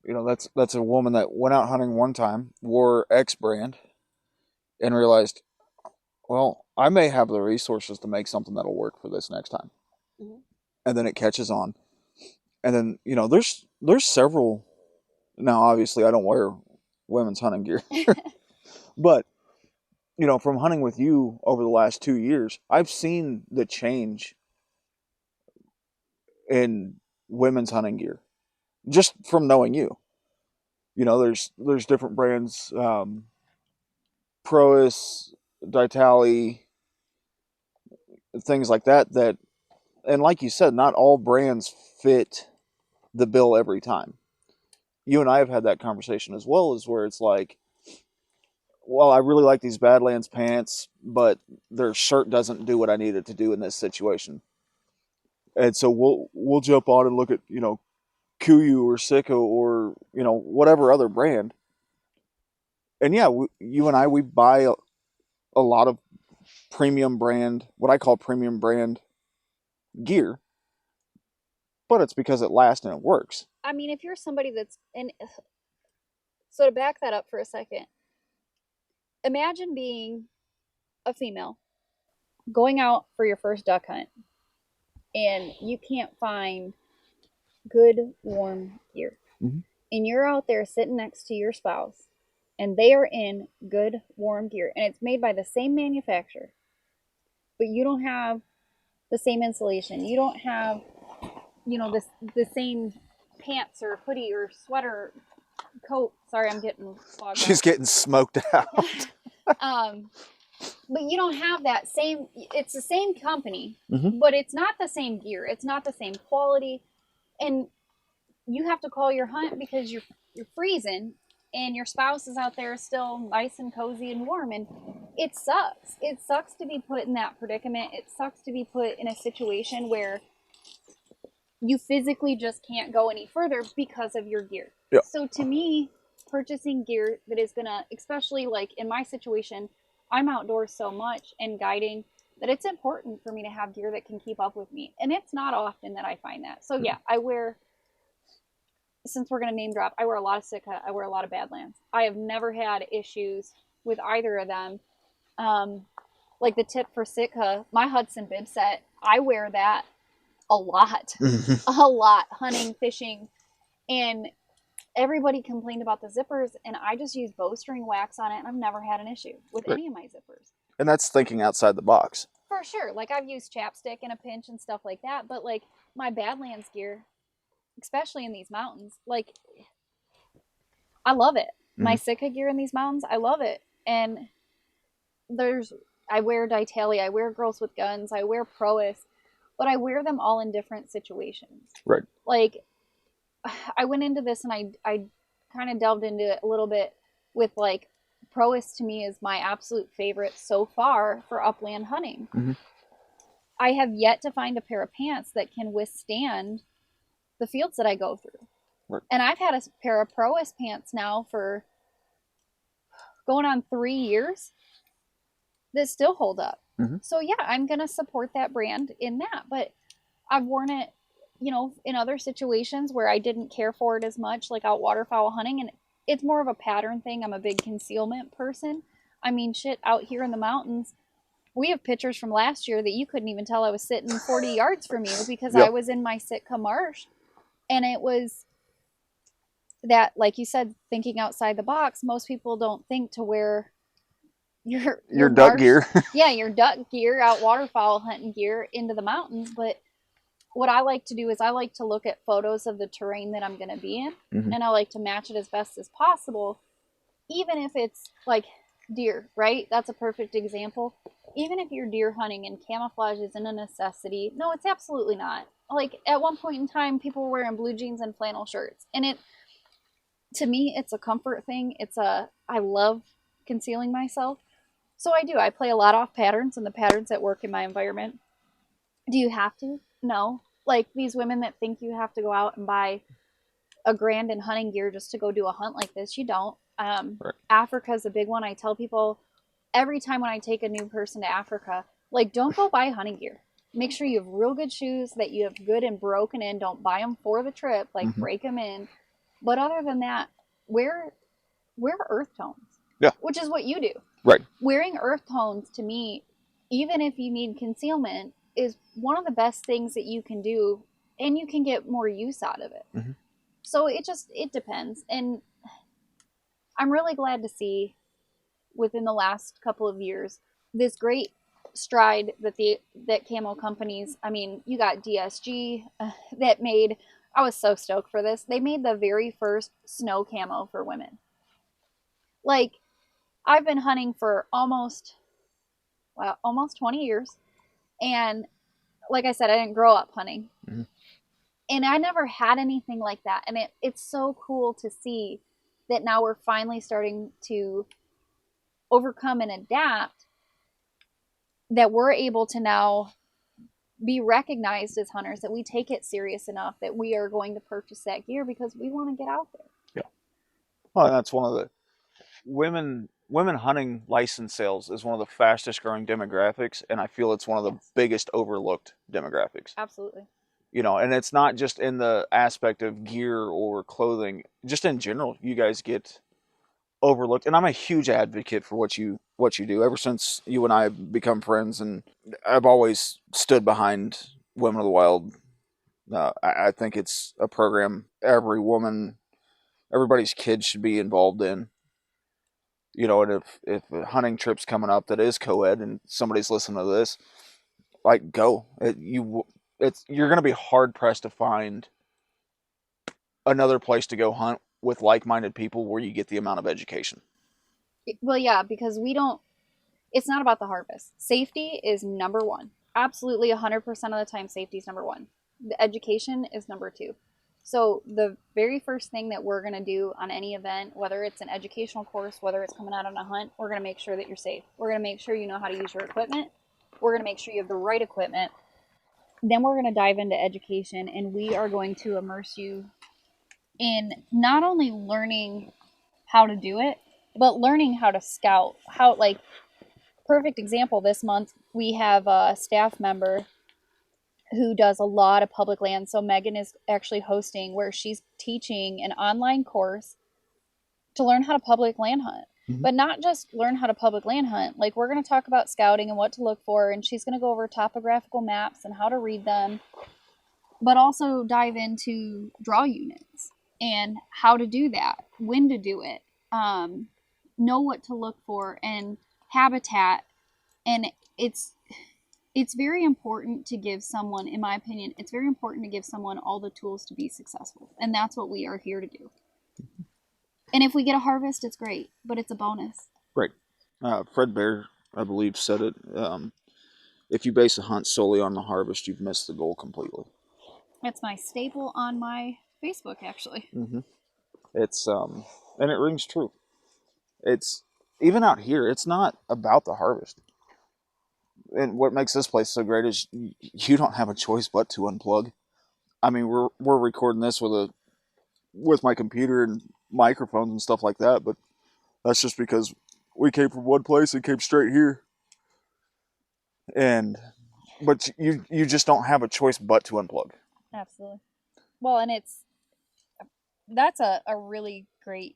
You know, that's a woman that went out hunting one time, wore X brand, and realized, well, I may have the resources to make something that'll work for this next time. Mhm. And then it catches on. And then, you know, there's several. Now, obviously, I don't wear women's hunting gear, but you know, from hunting with you over the last 2 years, I've seen the change in women's hunting gear just from knowing you. You know, there's different brands, Prois, Ditali, things like that. That, and like you said, not all brands fit the bill every time. You and I have had that conversation as well, as where it's like, well, I really like these Badlands pants, but their shirt doesn't do what I need it to do in this situation. And so we'll jump on and look at, you know, Kuyu or Sicko or, you know, whatever other brand. And yeah, you and I, we buy a lot of premium brand, what I call premium brand gear, but it's because it lasts and it works. I mean, if you're somebody that's, and so to back that up for a second, imagine being a female going out for your first duck hunt and you can't find good warm gear. Mm-hmm. And you're out there sitting next to your spouse and they are in good warm gear and it's made by the same manufacturer, but you don't have the same insulation. You don't have, you know, the same pants or hoodie or sweater coat. Sorry, I'm getting clogged She's up. getting smoked out. um, but you don't have that same. It's the same company, Mm-hmm. but it's not the same gear. It's not the same quality, and you have to call your hunt because you're freezing, and your spouse is out there still nice and cozy and warm, and it sucks. It sucks to be put in that predicament. It sucks to be put in a situation where you physically just can't go any further because of your gear. Yeah. So to me, purchasing gear that is gonna, especially like in my situation, I'm outdoors so much and guiding that it's important for me to have gear that can keep up with me. And it's not often that I find that. So yeah, I wear, since we're gonna name drop, I wear a lot of Sitka, I wear a lot of Badlands. I have never had issues with either of them. Um, like the tip for Sitka, my Hudson bib set, I wear that a lot, Mm-hmm. a lot, hunting, fishing, and everybody complained about the zippers, and I just use bowstring wax on it, and I've never had an issue with Right. any of my zippers. And that's thinking outside the box. For sure, like I've used chapstick in a pinch and stuff like that, but like my Badlands gear, especially in these mountains, like I love it. My Mm-hmm. Sitka gear in these mountains, I love it. And there's, I wear Ditali, I wear Girls with Guns, I wear Prois, but I wear them all in different situations. Right. Like I went into this and I kind of delved into it a little bit with like Prois to me is my absolute favorite so far for upland hunting. Mm-hmm. I have yet to find a pair of pants that can withstand the fields that I go through. Right. And I've had a pair of Prois pants now for going on 3 years that still hold up. Mm-hmm. So yeah, I'm going to support that brand in that, but I've worn it, you know, in other situations where I didn't care for it as much, like out waterfowl hunting, and it's more of a pattern thing. I'm a big concealment person. I mean, shit, out here in the mountains, we have pictures from last year that you couldn't even tell I was sitting 40 yards from you because Yep. I was in my Sitka marsh. And it was that, like you said, thinking outside the box. Most people don't think to wear your duck marsh, gear. yeah, your duck gear, out waterfowl hunting gear into the mountains. But what I like to do is I like to look at photos of the terrain that I'm going to be in, Mm-hmm. and I like to match it as best as possible, even if it's like deer, right? That's a perfect example. Even if you're deer hunting and camouflage isn't a necessity, no, it's absolutely not. Like at one point in time, people were wearing blue jeans and flannel shirts, and it, to me, it's a comfort thing. I love concealing myself. So I do. I play a lot off patterns and the patterns that work in my environment. Do you have to? No. Like these women that think you have to go out and buy a grand in hunting gear just to go do a hunt like this, you don't. Right. Africa is a big one. I tell people every time when I take a new person to Africa, like, don't go buy hunting gear. Make sure you have real good shoes that you have good and broken in. Don't buy them for the trip. Like, Mm-hmm. break them in. But other than that, wear earth tones, Yeah. which is what you do. Right. Wearing earth tones to me, even if you need concealment, is one of the best things that you can do, and you can get more use out of it. Mm-hmm. So it depends, and I'm really glad to see within the last couple of years this great stride that camo companies. I mean, you got DSG that made. I was so stoked for this. They made the very first snow camo for women. Like, I've been hunting for almost 20 years, and like I said, I didn't grow up hunting, Mm-hmm. and I never had anything like that. And it's so cool to see that now we're finally starting to overcome and adapt, that we're able to now be recognized as hunters, that we take it serious enough that we are going to purchase that gear because we want to get out there. Yeah. Well, and that's one of the women hunting license sales is one of the fastest growing demographics, and I feel it's one of the biggest overlooked demographics. Absolutely. You know, and it's not just in the aspect of gear or clothing, just in general, you guys get overlooked. And I'm a huge advocate for what you do. Ever since you and I have become friends, and I've always stood behind Women of the Wild. I think it's a program everybody's kids should be involved in. You know, and if a hunting trip's coming up that is co-ed and somebody's listening to this, like, go. You're going to be hard pressed to find another place to go hunt with like-minded people where you get the amount of education. Well, yeah, because we don't, it's not about the harvest. Safety is number one. Absolutely 100% of the time, safety is number one. The education is number two. So the very first thing that we're going to do on any event, whether it's an educational course, whether it's coming out on a hunt, we're going to make sure that you're safe. We're going to make sure you know how to use your equipment. We're going to make sure you have the right equipment. Then we're going to dive into education, and we are going to immerse you in not only learning how to do it, but learning how to scout. How, like, perfect example, this month we have a staff member who does a lot of public land. So Megan is actually hosting where she's teaching an online course to learn how to public land hunt. Mm-hmm. But not just learn how to public land hunt. Like, we're going to talk about scouting and what to look for, and she's going to go over topographical maps and how to read them, but also dive into draw units and how to do that, when to do it, know what to look for, and habitat. And it's very important to give someone, in my opinion, it's very important to give someone all the tools to be successful, and that's what we are here to do. And if we get a harvest, it's great, but it's a bonus. Right. Fred Bear, I believe, said it. If you base a hunt solely on the harvest, you've missed the goal completely. It's my staple on my Facebook, actually. Mm-hmm. It's and it rings true. It's even out here. It's not about the harvest. And what makes this place so great is you don't have a choice but to unplug. I mean, we're recording this with my computer and microphones and stuff like that, but that's just because we came from one place and came straight here. And but you just don't have a choice but to unplug. Absolutely. Well, and that's a really great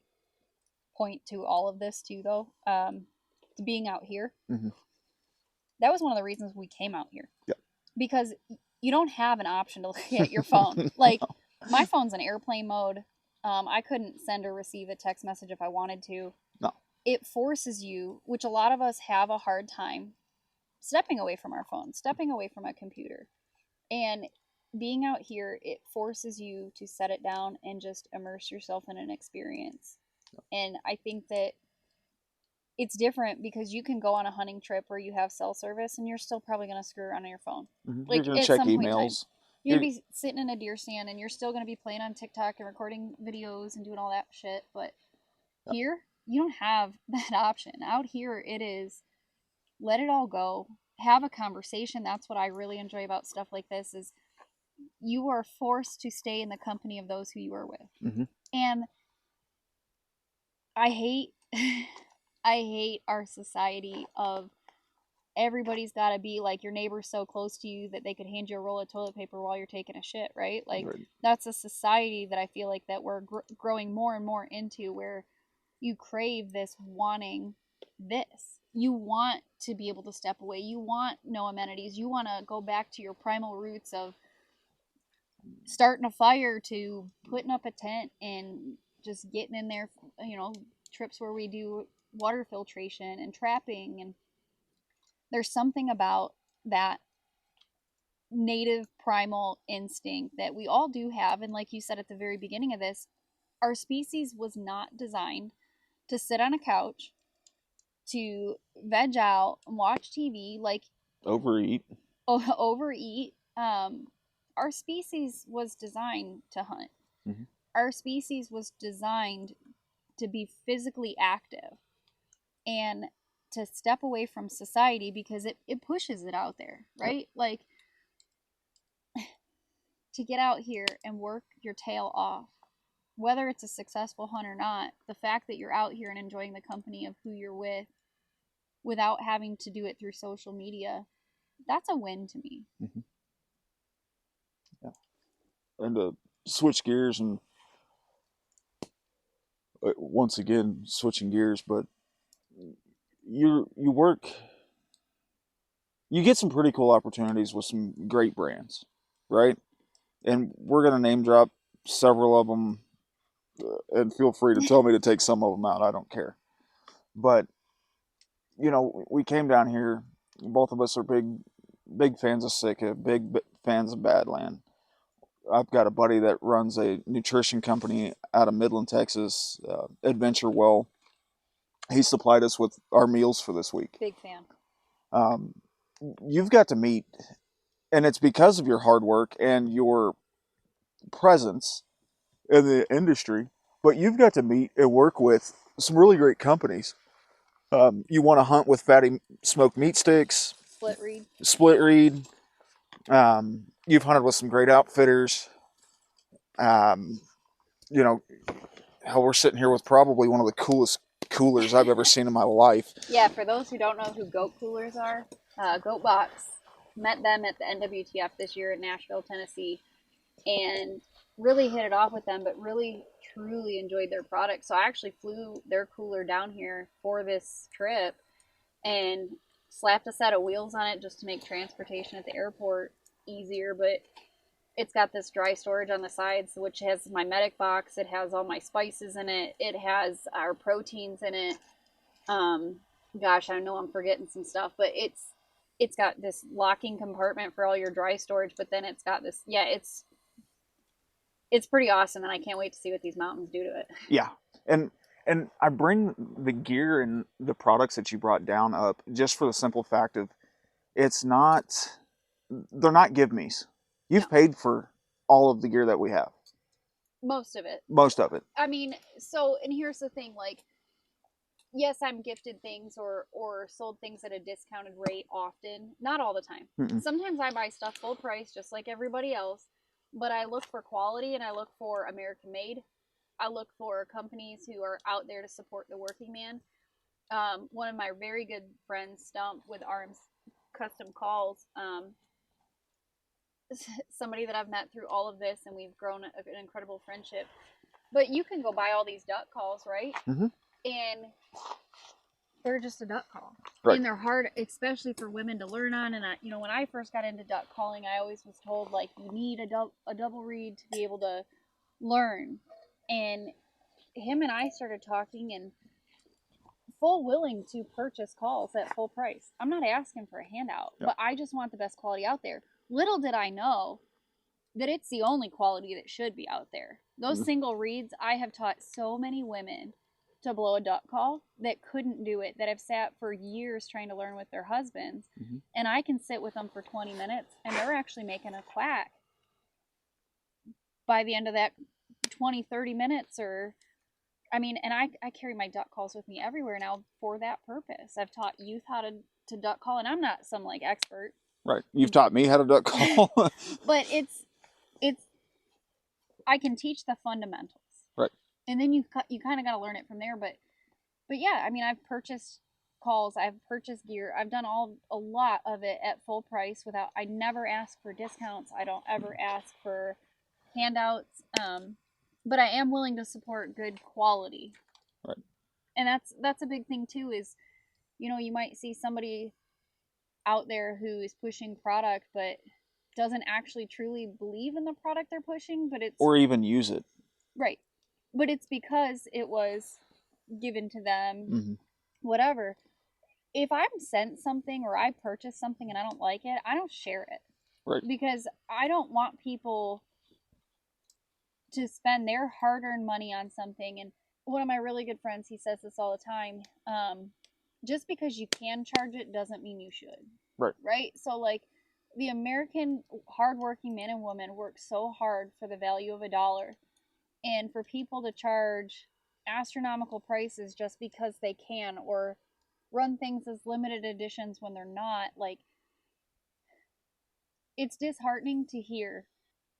point to all of this too, though. To being out here, Mm-hmm. that was one of the reasons we came out here. Yeah. Because you don't have an option to look at your phone. Like, my phone's in airplane mode. I couldn't send or receive a text message if I wanted to. No. It forces you, which a lot of us have a hard time, stepping away from our phone, stepping away from a computer. And being out here, it forces you to set it down and just immerse yourself in an experience. And I think that it's different because you can go on a hunting trip where you have cell service and you're still probably going to screw around on your phone. Mm-hmm. Like, You're gonna at check some point in time, emails. you're going to be sitting in a deer stand and you're still going to be playing on TikTok and recording videos and doing all that shit. But here, you don't have that option. Out here, it is let it all go. Have a conversation. That's what I really enjoy about stuff like this is you are forced to stay in the company of those who you are with. Mm-hmm. And I hate I hate our society of everybody's got to be like your neighbor's so close to you that they could hand you a roll of toilet paper while you're taking a shit, right? Like Right. that's a society that I feel like that we're growing more and more into, where you crave this wanting this. You want to be able to step away. You want no amenities. You want to go back to your primal roots of starting a fire to putting up a tent and just getting in there, trips where we do water filtration and trapping. And there's something about that native primal instinct that we all do have. And like you said at the very beginning of this, our species was not designed to sit on a couch, to veg out and watch TV, like Overeat. overeat. Our species was designed to hunt. Mm-hmm. Our species was designed to be physically active and to step away from society because it pushes it out there, right? Yep. Like to get out here and work your tail off, whether it's a successful hunt or not, the fact that you're out here and enjoying the company of who you're with without having to do it through social media, that's a win to me. Mm-hmm. Yeah. And to switch gears and once again switching gears, but you work, you get some pretty cool opportunities with some great brands, right? And we're gonna name drop several of them, and feel free to tell me to take some of them out. I don't care. But we came down here. Both of us are big fans of Sika, big fans of Badland. I've got a buddy that runs a nutrition company out of Midland, Texas, Adventure Well. He supplied us with our meals for this week. Big fan. Um, you've got to meet, and it's because of your hard work and your presence in the industry, but you've got to meet and work with some really great companies. You want to hunt with fatty smoked meat sticks, split reed. You've hunted with some great outfitters. Um, you know, hell, we're sitting here with probably one of the coolest coolers I've ever seen in my life. Yeah, for those who don't know who goat coolers are, Goat Box, met them at the NWTF this year in Nashville, Tennessee, and really hit it off with them, but really truly enjoyed their product. So I actually flew their cooler down here for this trip and slapped a set of wheels on it just to make transportation at the airport easier. But it's got this dry storage on the sides, which has my medic box. It has all my spices in it. It has our proteins in it. Gosh, I know I'm forgetting some stuff, but it's got this locking compartment for all your dry storage. But then it's got this, yeah, it's pretty awesome, and I can't wait to see what these mountains do to it. Yeah, and I bring the gear and the products that you brought down up just for the simple fact of they're not give me's. You've paid for all of the gear that we have. Most of it. Most of it. I mean, so, and here's the thing, like, yes, I'm gifted things or sold things at a discounted rate often. Not all the time. Mm-mm. Sometimes I buy stuff full price, just like everybody else. But I look for quality and I look for American made. I look for companies who are out there to support the working man. One of my very good friends, Stump with Arms Custom Calls, somebody that I've met through all of this, and we've grown an incredible friendship. But you can go buy all these duck calls, right? Mm-hmm. And they're just a duck call. Right. And they're hard, especially for women to learn on. And when I first got into duck calling, I always was told, like, you need a double read to be able to learn. And him and I started talking, and full willing to purchase calls at full price. I'm not asking for a handout, but I just want the best quality out there. Little did I know that it's the only quality that should be out there. Those single reads, I have taught so many women to blow a duck call that couldn't do it, that have sat for years trying to learn with their husbands. Mm-hmm. And I can sit with them for 20 minutes and they're actually making a quack by the end of that 20, 30 minutes. And I carry my duck calls with me everywhere now for that purpose. I've taught youth how to duck call, and I'm not some like expert. Right. You've taught me how to duck call. But it's I can teach the fundamentals. Right. And then you kind of got to learn it from there. But yeah, I've purchased calls, I've purchased gear, I've done a lot of it at full price without, I never ask for discounts, I don't ever ask for handouts, but I am willing to support good quality. Right. And that's a big thing too, is, you know, you might see somebody out there who is pushing product but doesn't actually truly believe in the product they're pushing, but it's Or even use it. right, but it's because it was given to them, Mm-hmm. whatever. If I'm sent something or I purchase something and I don't like it, I don't share it. Right. Because I don't want people to spend their hard-earned money on something. And one of my really good friends, he says this all the time, just because you can charge it doesn't mean you should. Right. Right? So, like, the American hardworking man and woman work so hard for the value of $1, and for people to charge astronomical prices just because they can, or run things as limited editions when they're not, like, it's disheartening to hear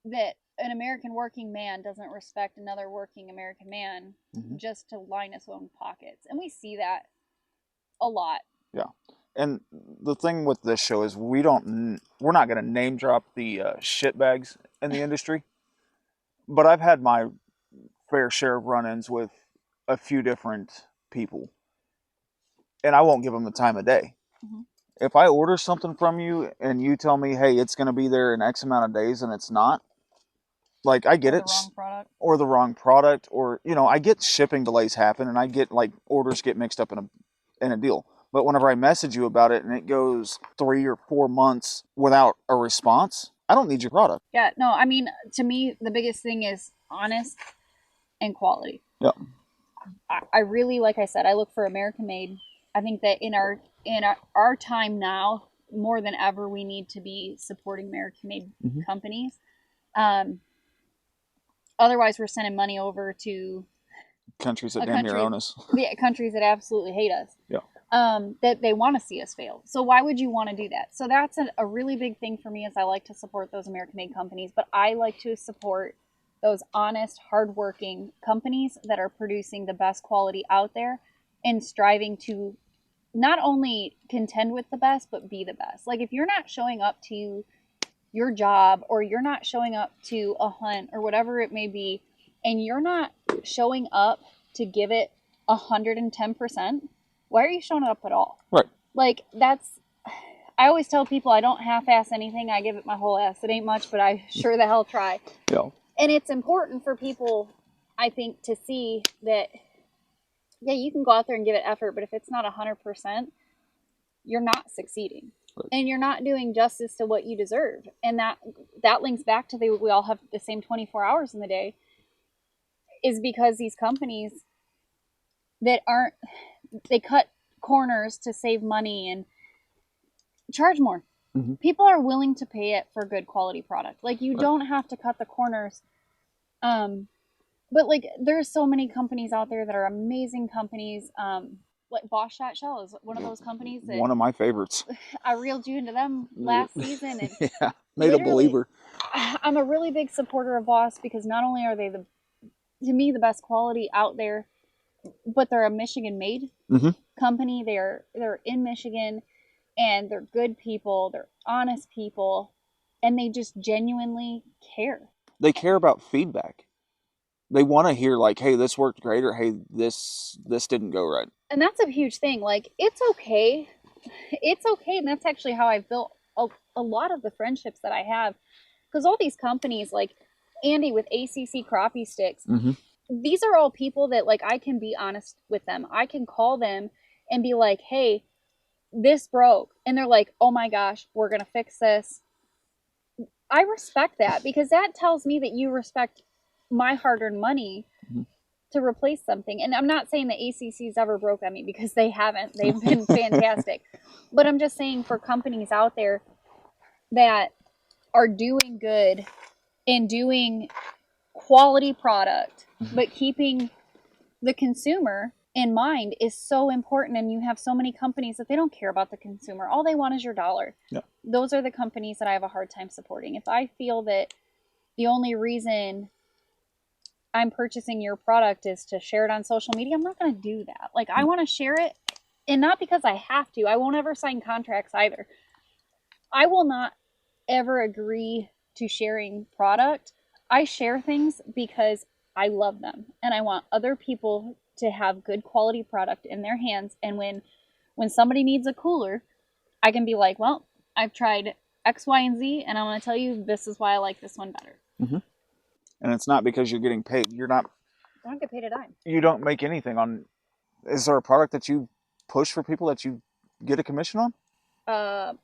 that an American working man doesn't respect another working American man Mm-hmm. just to line his own pockets. And we see that a lot. Yeah. And the thing with this show is we're not going to name drop the shitbags in the industry, but I've had my fair share of run-ins with a few different people, and I won't give them the time of day. Mm-hmm. If I order something from you and you tell me, hey, it's going to be there in X amount of days and it's not, like, I get Or it. the wrong product. Or the wrong product, or, you know, I get shipping delays happen, and I get, like, orders get mixed up in a deal. But whenever I message you about it and it goes 3 or 4 months without a response, I don't need your product. Yeah, no, I mean, to me, the biggest thing is honest and quality. Yeah. I really, like I said, I look for American made. I think that in our time now, more than ever, we need to be supporting American made Mm-hmm. companies. Otherwise, we're sending money over to Countries that damn near own us. Yeah, countries that absolutely hate us. Yeah. That they want to see us fail. So why would you want to do that? So that's a really big thing for me, is I like to support those American-made companies, but I like to support those honest, hardworking companies that are producing the best quality out there and striving to not only contend with the best, but be the best. Like, if you're not showing up to your job, or you're not showing up to a hunt or whatever it may be, and you're not showing up to give it 110%, why are you showing up at all? Right. Like, I always tell people I don't half-ass anything. I give it my whole ass. It ain't much, but I sure the hell try. Yeah. And it's important for people, I think, to see that, yeah, you can go out there and give it effort, but if it's not 100%, you're not succeeding. Right. And you're not doing justice to what you deserve. And that links back to we all have the same 24 hours in the day, is because these companies that they cut corners to save money and charge more. Mm-hmm. People are willing to pay it for good quality product. Like, you don't have to cut the corners. But, like, there's so many companies out there that are amazing companies. Like Boss Shot Shell is one of those companies that, one of my favorites. I reeled you into them last season, and yeah, made a believer. I'm a really big supporter of Boss, because not only are they to me, the best quality out there, but they're a Michigan-made mm-hmm. company. They're in Michigan, and they're good people. They're honest people, and they just genuinely care. They care about feedback. They want to hear, like, hey, this worked great, or hey, this didn't go right. And that's a huge thing. Like, it's okay. It's okay. And that's actually how I've built a lot of the friendships that I have. Because all these companies, like Andy with ACC Crappie Sticks, mm-hmm. these are all people that, like, I can be honest with them. I can call them and be like, hey, this broke. And they're like, oh my gosh, we're going to fix this. I respect that, because that tells me that you respect my hard-earned money mm-hmm. to replace something. And I'm not saying that ACC's ever broke on me, because they haven't. They've been fantastic. But I'm just saying, for companies out there that are doing good and doing quality product, mm-hmm. but keeping the consumer in mind, is so important. And you have so many companies that they don't care about the consumer. All they want is your dollar. Yeah. Those are the companies that I have a hard time supporting. If I feel that the only reason I'm purchasing your product is to share it on social media, I'm not going to do that. Like, I want to share it And not because I have to. I won't ever sign contracts either. I will not ever agree to sharing product. I share things because I love them and I want other people to have good quality product in their hands. And when somebody needs a cooler, I can be like, well, I've tried X, Y, and Z, and I'm going to tell you this is why I like this one better. Mm-hmm. And it's not because you're getting paid. You're not. I don't get paid a dime. You don't make anything on. Is there a product that you push for people that you get a commission on?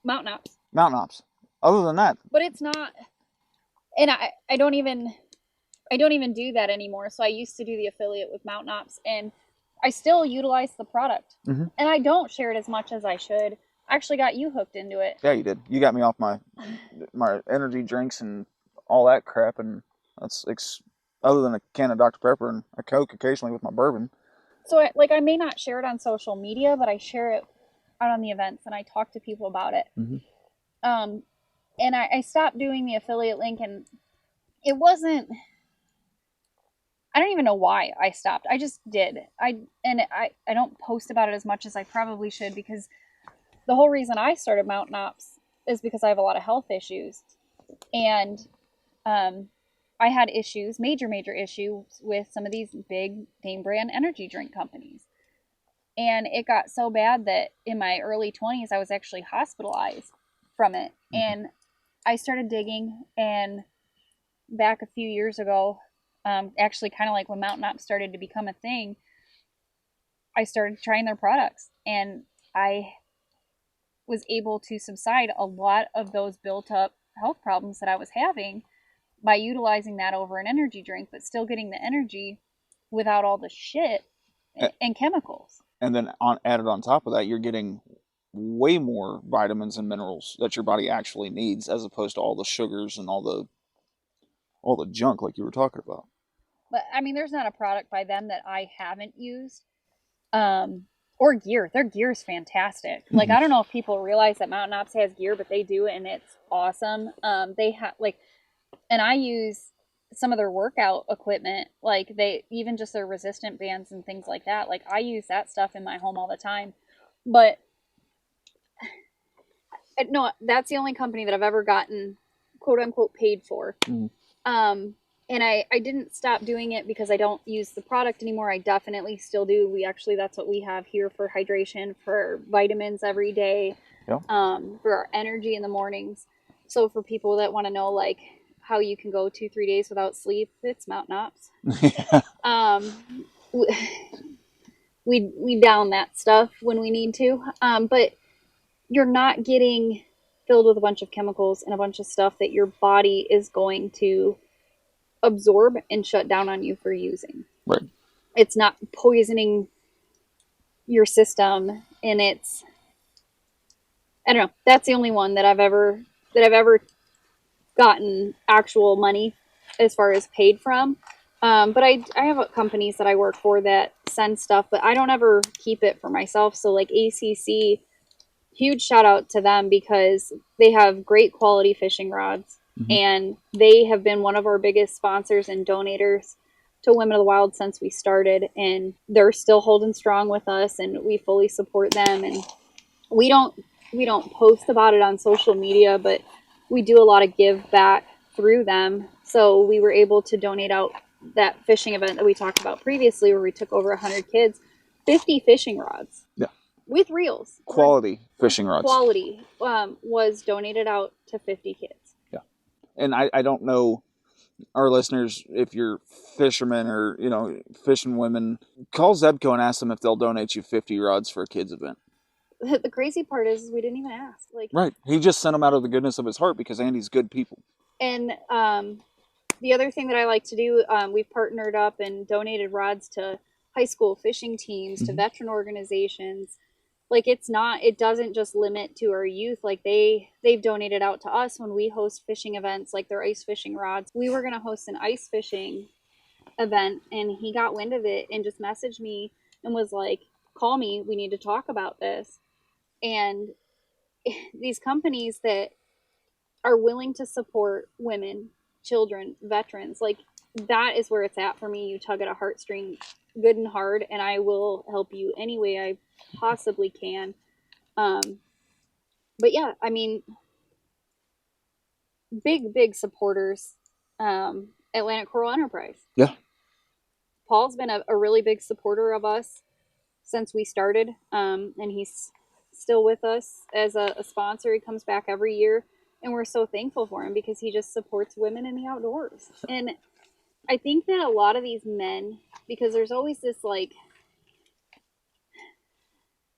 Mountain Ops. Mountain Ops. Other than that, but it's not. And I don't even do that anymore. So I used to do the affiliate with Mountain Ops, and I still utilize the product, mm-hmm. and I don't share it as much as I should. I actually got you hooked into it. Yeah, you did. You got me off my energy drinks and all that crap, and that's other than a can of Dr. Pepper and a Coke occasionally with my bourbon. So I may not share it on social media, but I share it out on the events, and I talk to people about it. Mm-hmm. And I stopped doing the affiliate link, and it wasn't. I don't even know why I stopped. I just did. I don't post about it as much as I probably should, because the whole reason I started Mountain Ops is because I have a lot of health issues, and I had issues, major issues with some of these big name brand energy drink companies, and it got so bad that in my early 20s I was actually hospitalized from it. Mm-hmm. And I started digging, and back a few years ago, actually kind of like when Mountain Ops started to become a thing, I started trying their products, and I was able to subside a lot of those built up health problems that I was having by utilizing that over an energy drink, but still getting the energy without all the shit and chemicals. And then added on top of that, you're getting way more vitamins and minerals that your body actually needs, as opposed to all the sugars and all the junk like you were talking about. But I mean, there's not a product by them that I haven't used. Or gear. Their gear is fantastic. Like, I don't know if people realize that Mountain Ops has gear, but they do, and it's awesome. They have and I use some of their workout equipment, like they even just their resistant bands and things like that. Like, I use that stuff in my home all the time. But no, that's the only company that I've ever gotten quote unquote paid for. And I didn't stop doing it because I don't use the product anymore. I definitely still do. That's what we have here for hydration, for vitamins every day, for our energy in the mornings. So for people that want to know, like, how you can go 2-3 days without sleep, it's Mountain Ops. We down that stuff when we need to. But you're not getting filled with a bunch of chemicals and a bunch of stuff that your body is going to absorb and shut down on you for using. Right. It's not poisoning your system, and it's, I don't know. That's the only one that I've ever gotten actual money as far as paid from. But I have companies that I work for that send stuff, but I don't ever keep it for myself. So like ACC, huge shout out to them because they have great quality fishing rods. Mm-hmm. And they have been one of our biggest sponsors and donators to Women of the Wild since we started, and they're still holding strong with us, and we fully support them. And we don't post about it on social media, but we do a lot of give back through them. So we were able to donate out that fishing event that we talked about previously, where we took over 100 kids, 50 fishing rods. Yeah. With reels. Quality fishing rods. Quality was donated out to 50 kids. And I don't know, our listeners, if you're fishermen or, fishing women, call Zebco and ask them if they'll donate you 50 rods for a kids event. The crazy part is we didn't even ask. Right. He just sent them out of the goodness of his heart because Andy's good people. And the other thing that I like to do, we've partnered up and donated rods to high school fishing teams, to veteran organizations. Like, it doesn't just limit to our youth. Like, they've donated out to us when we host fishing events, like their ice fishing rods. We were going to host an ice fishing event, and he got wind of it and just messaged me and was like, call me, we need to talk about this. And these companies that are willing to support women, children, veterans, like, that is where it's at for me. You tug at a heartstring good and hard, and I will help you any way I possibly can. Um, but yeah, I mean, big supporters. Atlantic Coral Enterprise. Yeah. Paul's been a really big supporter of us since we started, and he's still with us as a sponsor. He comes back every year, and we're so thankful for him because he just supports women in the outdoors. And I think that a lot of these men, because there's always this like,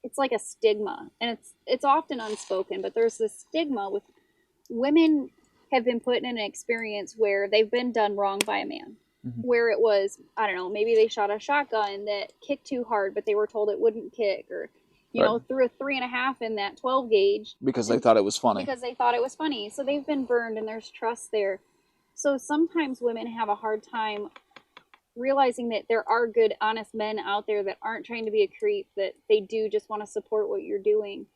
it's like a stigma, and it's often unspoken, but there's this stigma with women have been put in an experience where they've been done wrong by a man. Where it was, I don't know, maybe they shot a shotgun that kicked too hard, but they were told it wouldn't kick, or threw a 3.5 in that 12 gauge because they thought it was funny. Because they thought it was funny. So they've been burned, and there's trust there. So sometimes women have a hard time realizing that there are good, honest men out there that aren't trying to be a creep, that they do just want to support what you're doing.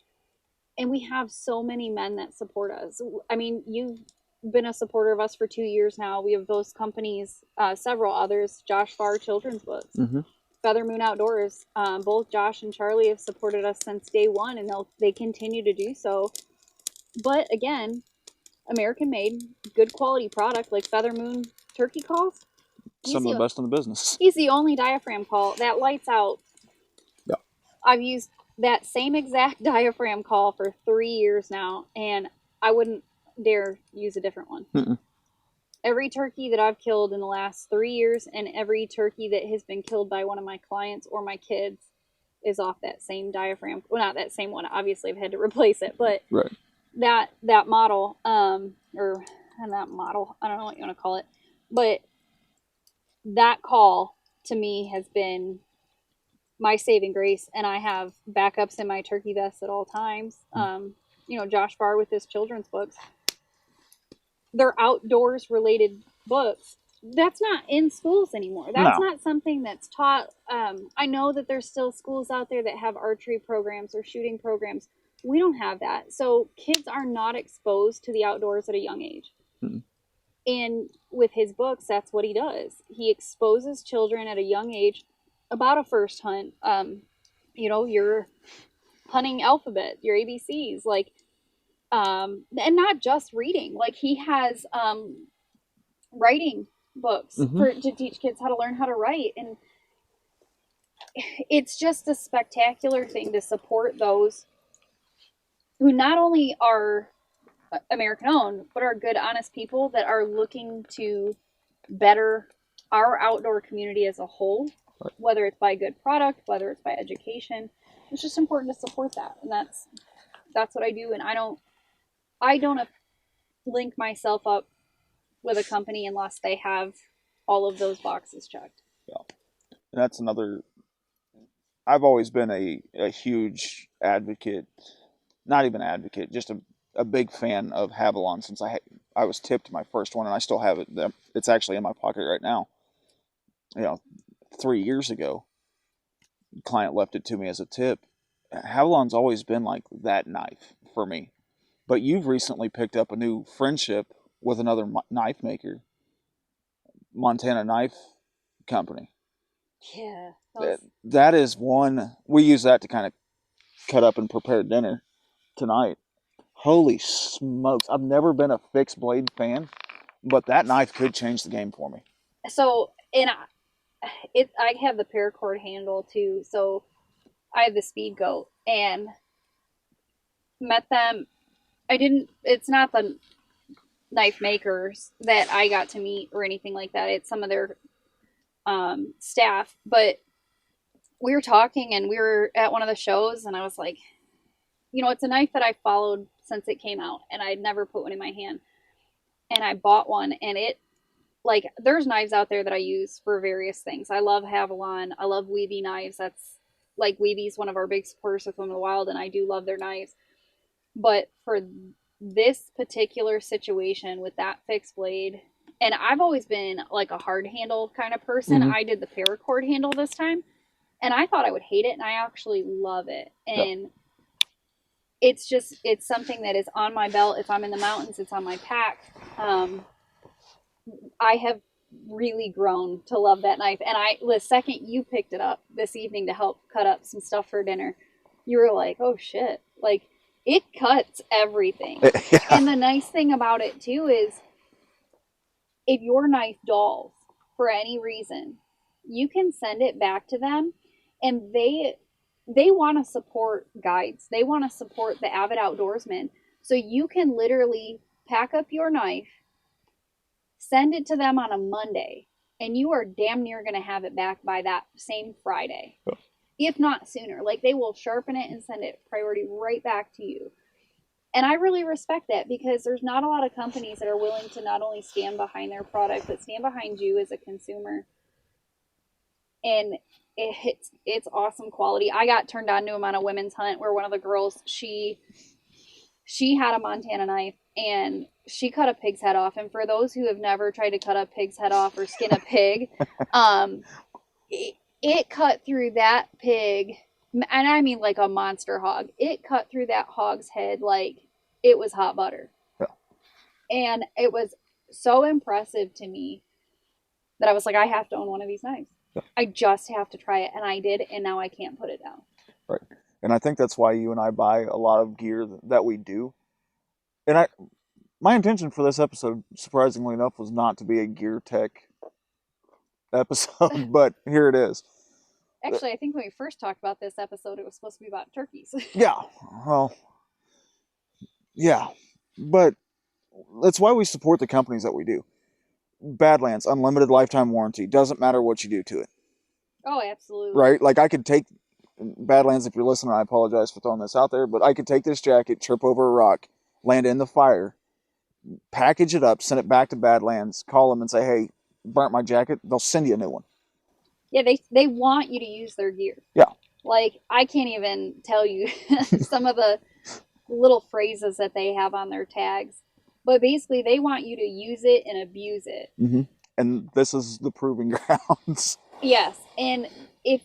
And we have so many men that support us. I mean, you've been a supporter of us for 2 years now. We have those companies, several others, Josh Farr Children's Books, Feather Moon Outdoors. Both Josh and Charlie have supported us since day one, and they continue to do so. But again, American made, good quality product like Feather Moon turkey calls. Some of the best in the business. He's the only diaphragm call that lights out. Yeah. I've used that same exact diaphragm call for 3 years now, and I wouldn't dare use a different one. Mm-mm. Every turkey that I've killed in the last 3 years, and every turkey that has been killed by one of my clients or my kids, is off that same diaphragm. Well, not that same one. Obviously, I've had to replace it, but right. that model, or not model, I don't know what you want to call it, but that call to me has been my saving grace, and I have backups in my turkey vest at all times. Josh Farr with his children's books, they're outdoors related books. That's not in schools anymore. That's not something that's taught. I know that there's still schools out there that have archery programs or shooting programs. We don't have that. So kids are not exposed to the outdoors at a young age. Mm-hmm. And with his books, that's what he does. He exposes children at a young age about a first hunt. Your hunting alphabet, your ABCs, and not just reading. Like, he has writing books to teach kids how to learn how to write, and it's just a spectacular thing to support those who not only are American owned, but are good, honest people that are looking to better our outdoor community as a whole, whether it's by good product, whether it's by education. It's just important to support that, and that's what I do. And I don't link myself up with a company unless they have all of those boxes checked. Yeah, and that's another. I've always been a huge advocate, not even advocate, just a big fan of Havalon since I was tipped my first one, and I still have it. It's actually in my pocket right now. 3 years ago, client left it to me as a tip. Havalon's always been like that knife for me. But you've recently picked up a new friendship with another knife maker, Montana Knife Company. Yeah. That is one. We use that to kind of cut up and prepare dinner tonight. Holy smokes. I've never been a fixed blade fan, but that knife could change the game for me. So, and I have the paracord handle too. So I have the Speed Goat, and met them. It's not the knife makers that I got to meet or anything like that. It's some of their staff. But we were talking, and we were at one of the shows, and I was like, it's a knife that I followed since it came out, and I'd never put one in my hand. And I bought one, and there's knives out there that I use for various things. I love Havalon. I love Weeby knives. That's Weeby's one of our big supporters with Women of the Wild, and I do love their knives. But for this particular situation with that fixed blade, and I've always been like a hard handle kind of person. I did the paracord handle this time, and I thought I would hate it, and I actually love it. And it's something that is on my belt. If I'm in the mountains, it's on my pack. I have really grown to love that knife. And the second you picked it up this evening to help cut up some stuff for dinner, you were like, oh shit, like it cuts everything. Yeah. And the nice thing about it too is if your knife dulls for any reason, you can send it back to them, and they want to support guides. They want to support the avid outdoorsman. So you can literally pack up your knife, send it to them on a Monday, and you are damn near going to have it back by that same Friday, if not sooner. Like they will sharpen it and send it priority right back to you. And I really respect that because there's not a lot of companies that are willing to not only stand behind their product, but stand behind you as a consumer. And it's awesome quality. I got turned on to them on a women's hunt where one of the girls, she had a Montana knife and she cut a pig's head off. And for those who have never tried to cut a pig's head off or skin a pig, it cut through that pig, and I mean like a monster hog. It cut through that hog's head like it was hot butter. Yeah. And it was so impressive to me that I was like, I have to own one of these knives. Yeah. I just have to try it. And I did, and now I can't put it down. Right. And I think that's why you and I buy a lot of gear that we do. And my intention for this episode, surprisingly enough, was not to be a gear tech episode, but here it is. Actually, I think when we first talked about this episode, it was supposed to be about turkeys. Yeah, well, yeah, but that's why we support the companies that we do. Badlands, unlimited lifetime warranty. Doesn't matter what you do to it. Oh, absolutely. Right? Like I could take Badlands, if you're listening, I apologize for throwing this out there, but I could take this jacket, trip over a rock, land in the fire, package it up, send it back to Badlands, call them and say, hey, burnt my jacket. They'll send you a new one. Yeah, they want you to use their gear. Yeah. Like, I can't even tell you some of the little phrases that they have on their tags. But basically, they want you to use it and abuse it. Mm-hmm. And this is the proving grounds. Yes. And if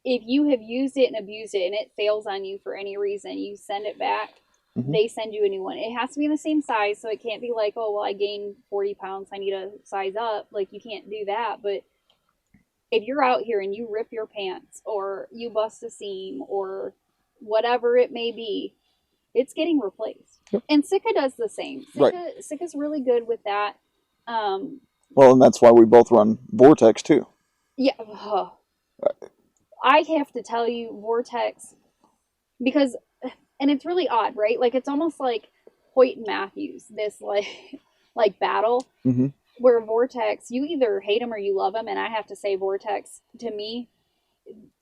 you have used it and abused it and it fails on you for any reason, you send it back. Mm-hmm. They send you a new one. It has to be in the same size, so it can't be like, oh, well, I gained 40 pounds, I need to size up. Like, you can't do that. But if you're out here and you rip your pants or you bust a seam or whatever it may be, it's getting replaced. Yep. And Sitka does the same. Sitka's really good with that. Well, and that's why we both run Vortex too. Yeah. I have to tell you, Vortex, because, and it's really odd, right? Like, it's almost like Hoyt and Matthews, this like battle. Mm-hmm. Where Vortex, you either hate them or you love them, and I have to say Vortex, to me,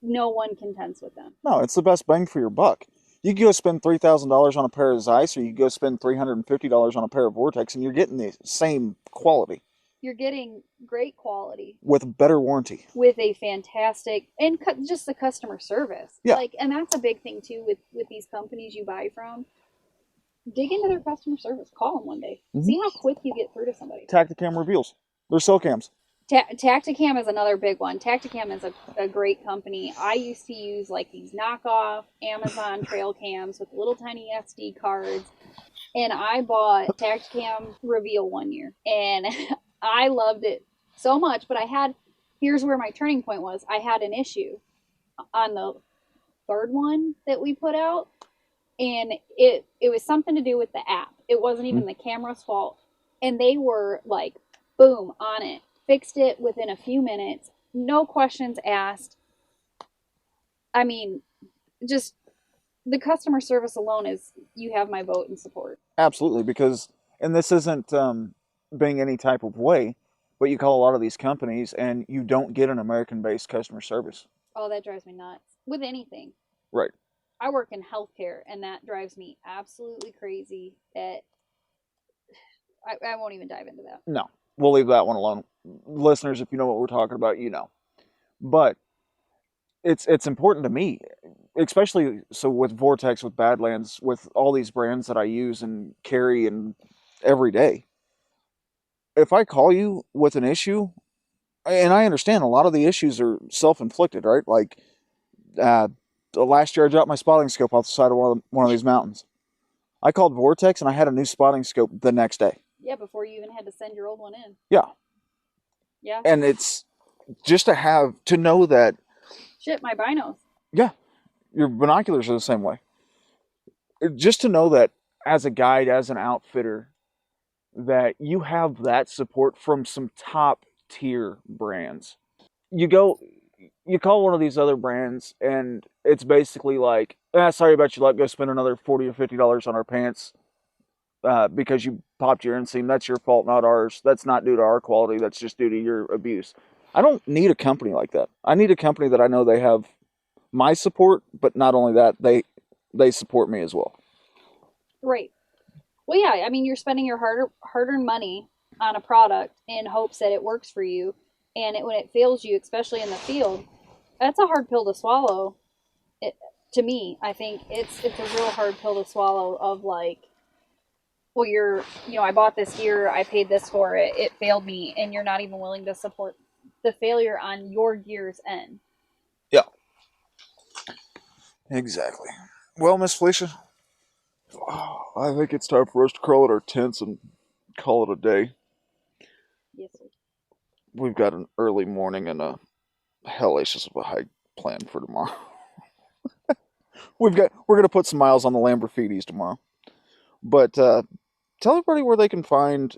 no one contends with them. No, it's the best bang for your buck. You can go spend $3,000 on a pair of Zeiss, or you can go spend $350 on a pair of Vortex, and you're getting the same quality. You're getting great quality. With better warranty. With a fantastic, and just the customer service. Yeah. Like, and that's a big thing, too, with these companies you buy from. Dig into their customer service. Call them one day. Mm-hmm. See how quick you get through to somebody. Tacticam reveals. They're cell cams. Tacticam is another big one. Tacticam is a great company. I used to use like these knockoff Amazon trail cams with little tiny SD cards. And I bought Tacticam Reveal one year. And I loved it so much. But here's where my turning point was. I had an issue on the third one that we put out. And it was something to do with the app. It wasn't even the camera's fault. And they were like, boom, on it. Fixed it within a few minutes. No questions asked. I mean, just the customer service alone is, you have my vote and support. Absolutely, because, and this isn't being any type of way, but you call a lot of these companies and you don't get an American-based customer service. Oh, that drives me nuts. With anything. Right. I work in healthcare, and that drives me absolutely crazy. That I won't even dive into that. No, we'll leave that one alone. Listeners, if you know what we're talking about, you know. But it's important to me, especially so with Vortex, with Badlands, with all these brands that I use and carry and every day. If I call you with an issue, and I understand a lot of the issues are self-inflicted, right? Like, last year I dropped my spotting scope off the side of one of these mountains. I called Vortex and I had a new spotting scope the next day. Yeah, before you even had to send your old one in. Yeah. Yeah. And it's just to know that, Shit, my binos. yeah, your binoculars are the same way. Just to know that as a guide, as an outfitter, that you have that support from some top tier brands. You go, you call one of these other brands, and it's basically like, sorry about your luck. Go spend another $40 or $50 on our pants because you popped your inseam. That's your fault, not ours. That's not due to our quality. That's just due to your abuse. I don't need a company like that. I need a company that I know they have my support, but not only that, they support me as well. Right. Well, yeah. I mean, you're spending your hard-earned money on a product in hopes that it works for you, and when it fails you, especially in the field, that's a hard pill to swallow. It, to me, I think it's a real hard pill to swallow. Of like, well, I bought this gear, I paid this for it, it failed me, and you're not even willing to support the failure on your gear's end. Yeah, exactly. Well, Miss Felicia, I think it's time for us to crawl at our tents and call it a day. Yes, sir. We've got an early morning and a hellacious of a hike planned for tomorrow. We're gonna put some miles on the Lamborghinis tomorrow. But tell everybody where they can find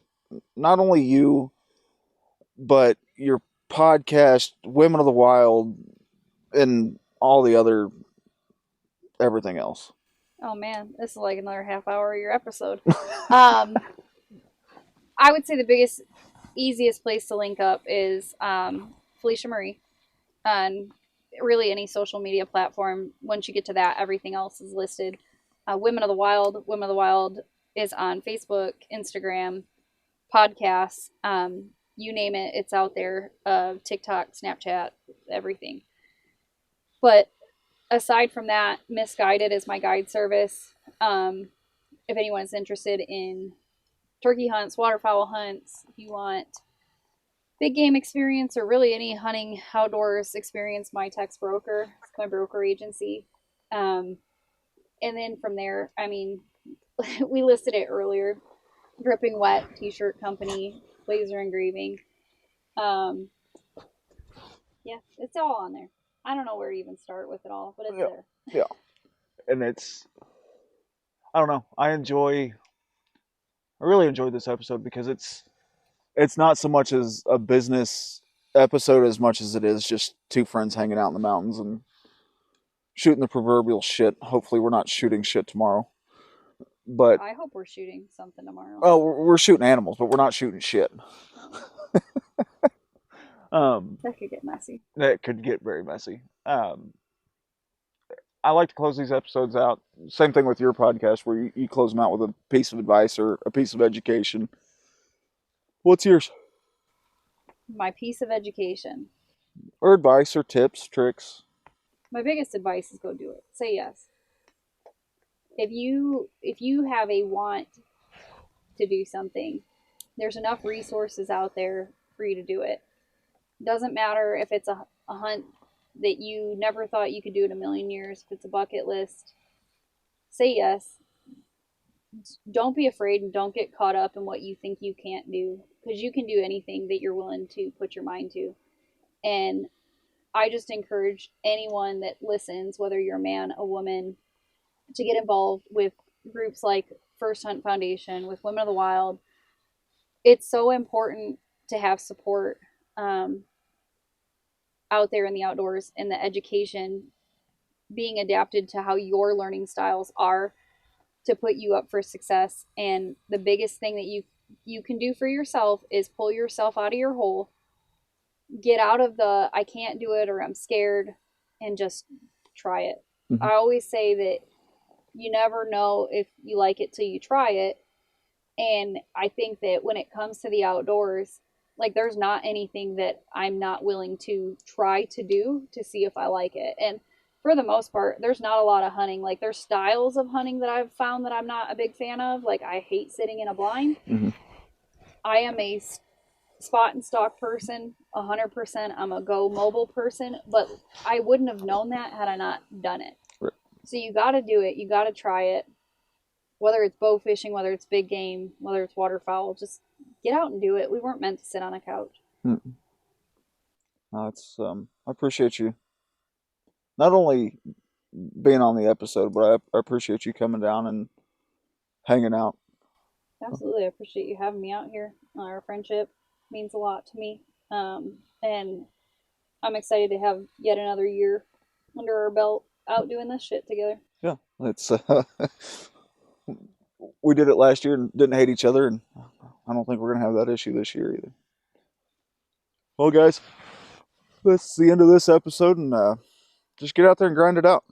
not only you but your podcast, Women of the Wild, and all the other everything else. Oh man, this is like another half hour of your episode. Um, I would say the biggest, easiest place to link up is Felicia Marie on really any social media platform. Once you get to that, everything else is listed. Women of the Wild. Women of the Wild is on Facebook, Instagram, podcasts. You name it, it's out there. TikTok, Snapchat, everything. But aside from that, MS.Guided is my guide service. If anyone is interested in turkey hunts, waterfowl hunts, if you want big game experience or really any hunting outdoors experience, Mitex Broker, it's my broker agency. Um, and then from there, I mean, we listed it earlier. Drippin Wet T-shirt company, laser engraving. Um, yeah, it's all on there. I don't know where to even start with it all, but it's Yeah, there. yeah, and I don't know. I really enjoyed this episode because it's not so much as a business episode as much as it is just two friends hanging out in the mountains and shooting the proverbial shit. Hopefully, we're not shooting shit tomorrow. But I hope we're shooting something tomorrow. oh, we're shooting animals, but we're not shooting shit. Oh, Um, that could get messy. that could get very messy. I like to close these episodes out. Same thing with your podcast, where you close them out with a piece of advice or a piece of education. What's yours? My piece of education. Or advice or tips, tricks? My biggest advice is go do it. Say yes. If you have a want to do something, there's enough resources out there for you to do it. Doesn't matter if it's a hunt that you never thought you could do in a million years, if it's a bucket list, say yes. Don't be afraid and don't get caught up in what you think you can't do, because you can do anything that you're willing to put your mind to. And I just encourage anyone that listens, whether you're a man, a woman, to get involved with groups like First Hunt Foundation, with Women of the Wild. It's so important to have support um, out there in the outdoors, and the education being adapted to how your learning styles are, to put you up for success. And the biggest thing that you can do for yourself is pull yourself out of your hole, get out of the I can't do it or I'm scared, and just try it. Mm-hmm. I always say that you never know if you like it till you try it. And I think that when it comes to the outdoors, like there's not anything that I'm not willing to try to do to see if I like it. And for the most part, there's not a lot of hunting. Like there's styles of hunting that I've found that I'm not a big fan of. Like I hate sitting in a blind. Mm-hmm. I am a spot and stalk person, 100%. I'm a go mobile person, but I wouldn't have known that had I not done it. Right. So you got to do it. You got to try it. Whether it's bow fishing, whether it's big game, whether it's waterfowl, just get out and do it. We weren't meant to sit on a couch. Mm-hmm. It's I appreciate you not only being on the episode, but I appreciate you coming down and hanging out. Absolutely. I appreciate you having me out here. Our friendship means a lot to me. And I'm excited to have yet another year under our belt out doing this shit together. Yeah, it's we did it last year and didn't hate each other, and I don't think we're gonna have that issue this year either. Well, guys, that's the end of this episode, and just get out there and grind it out.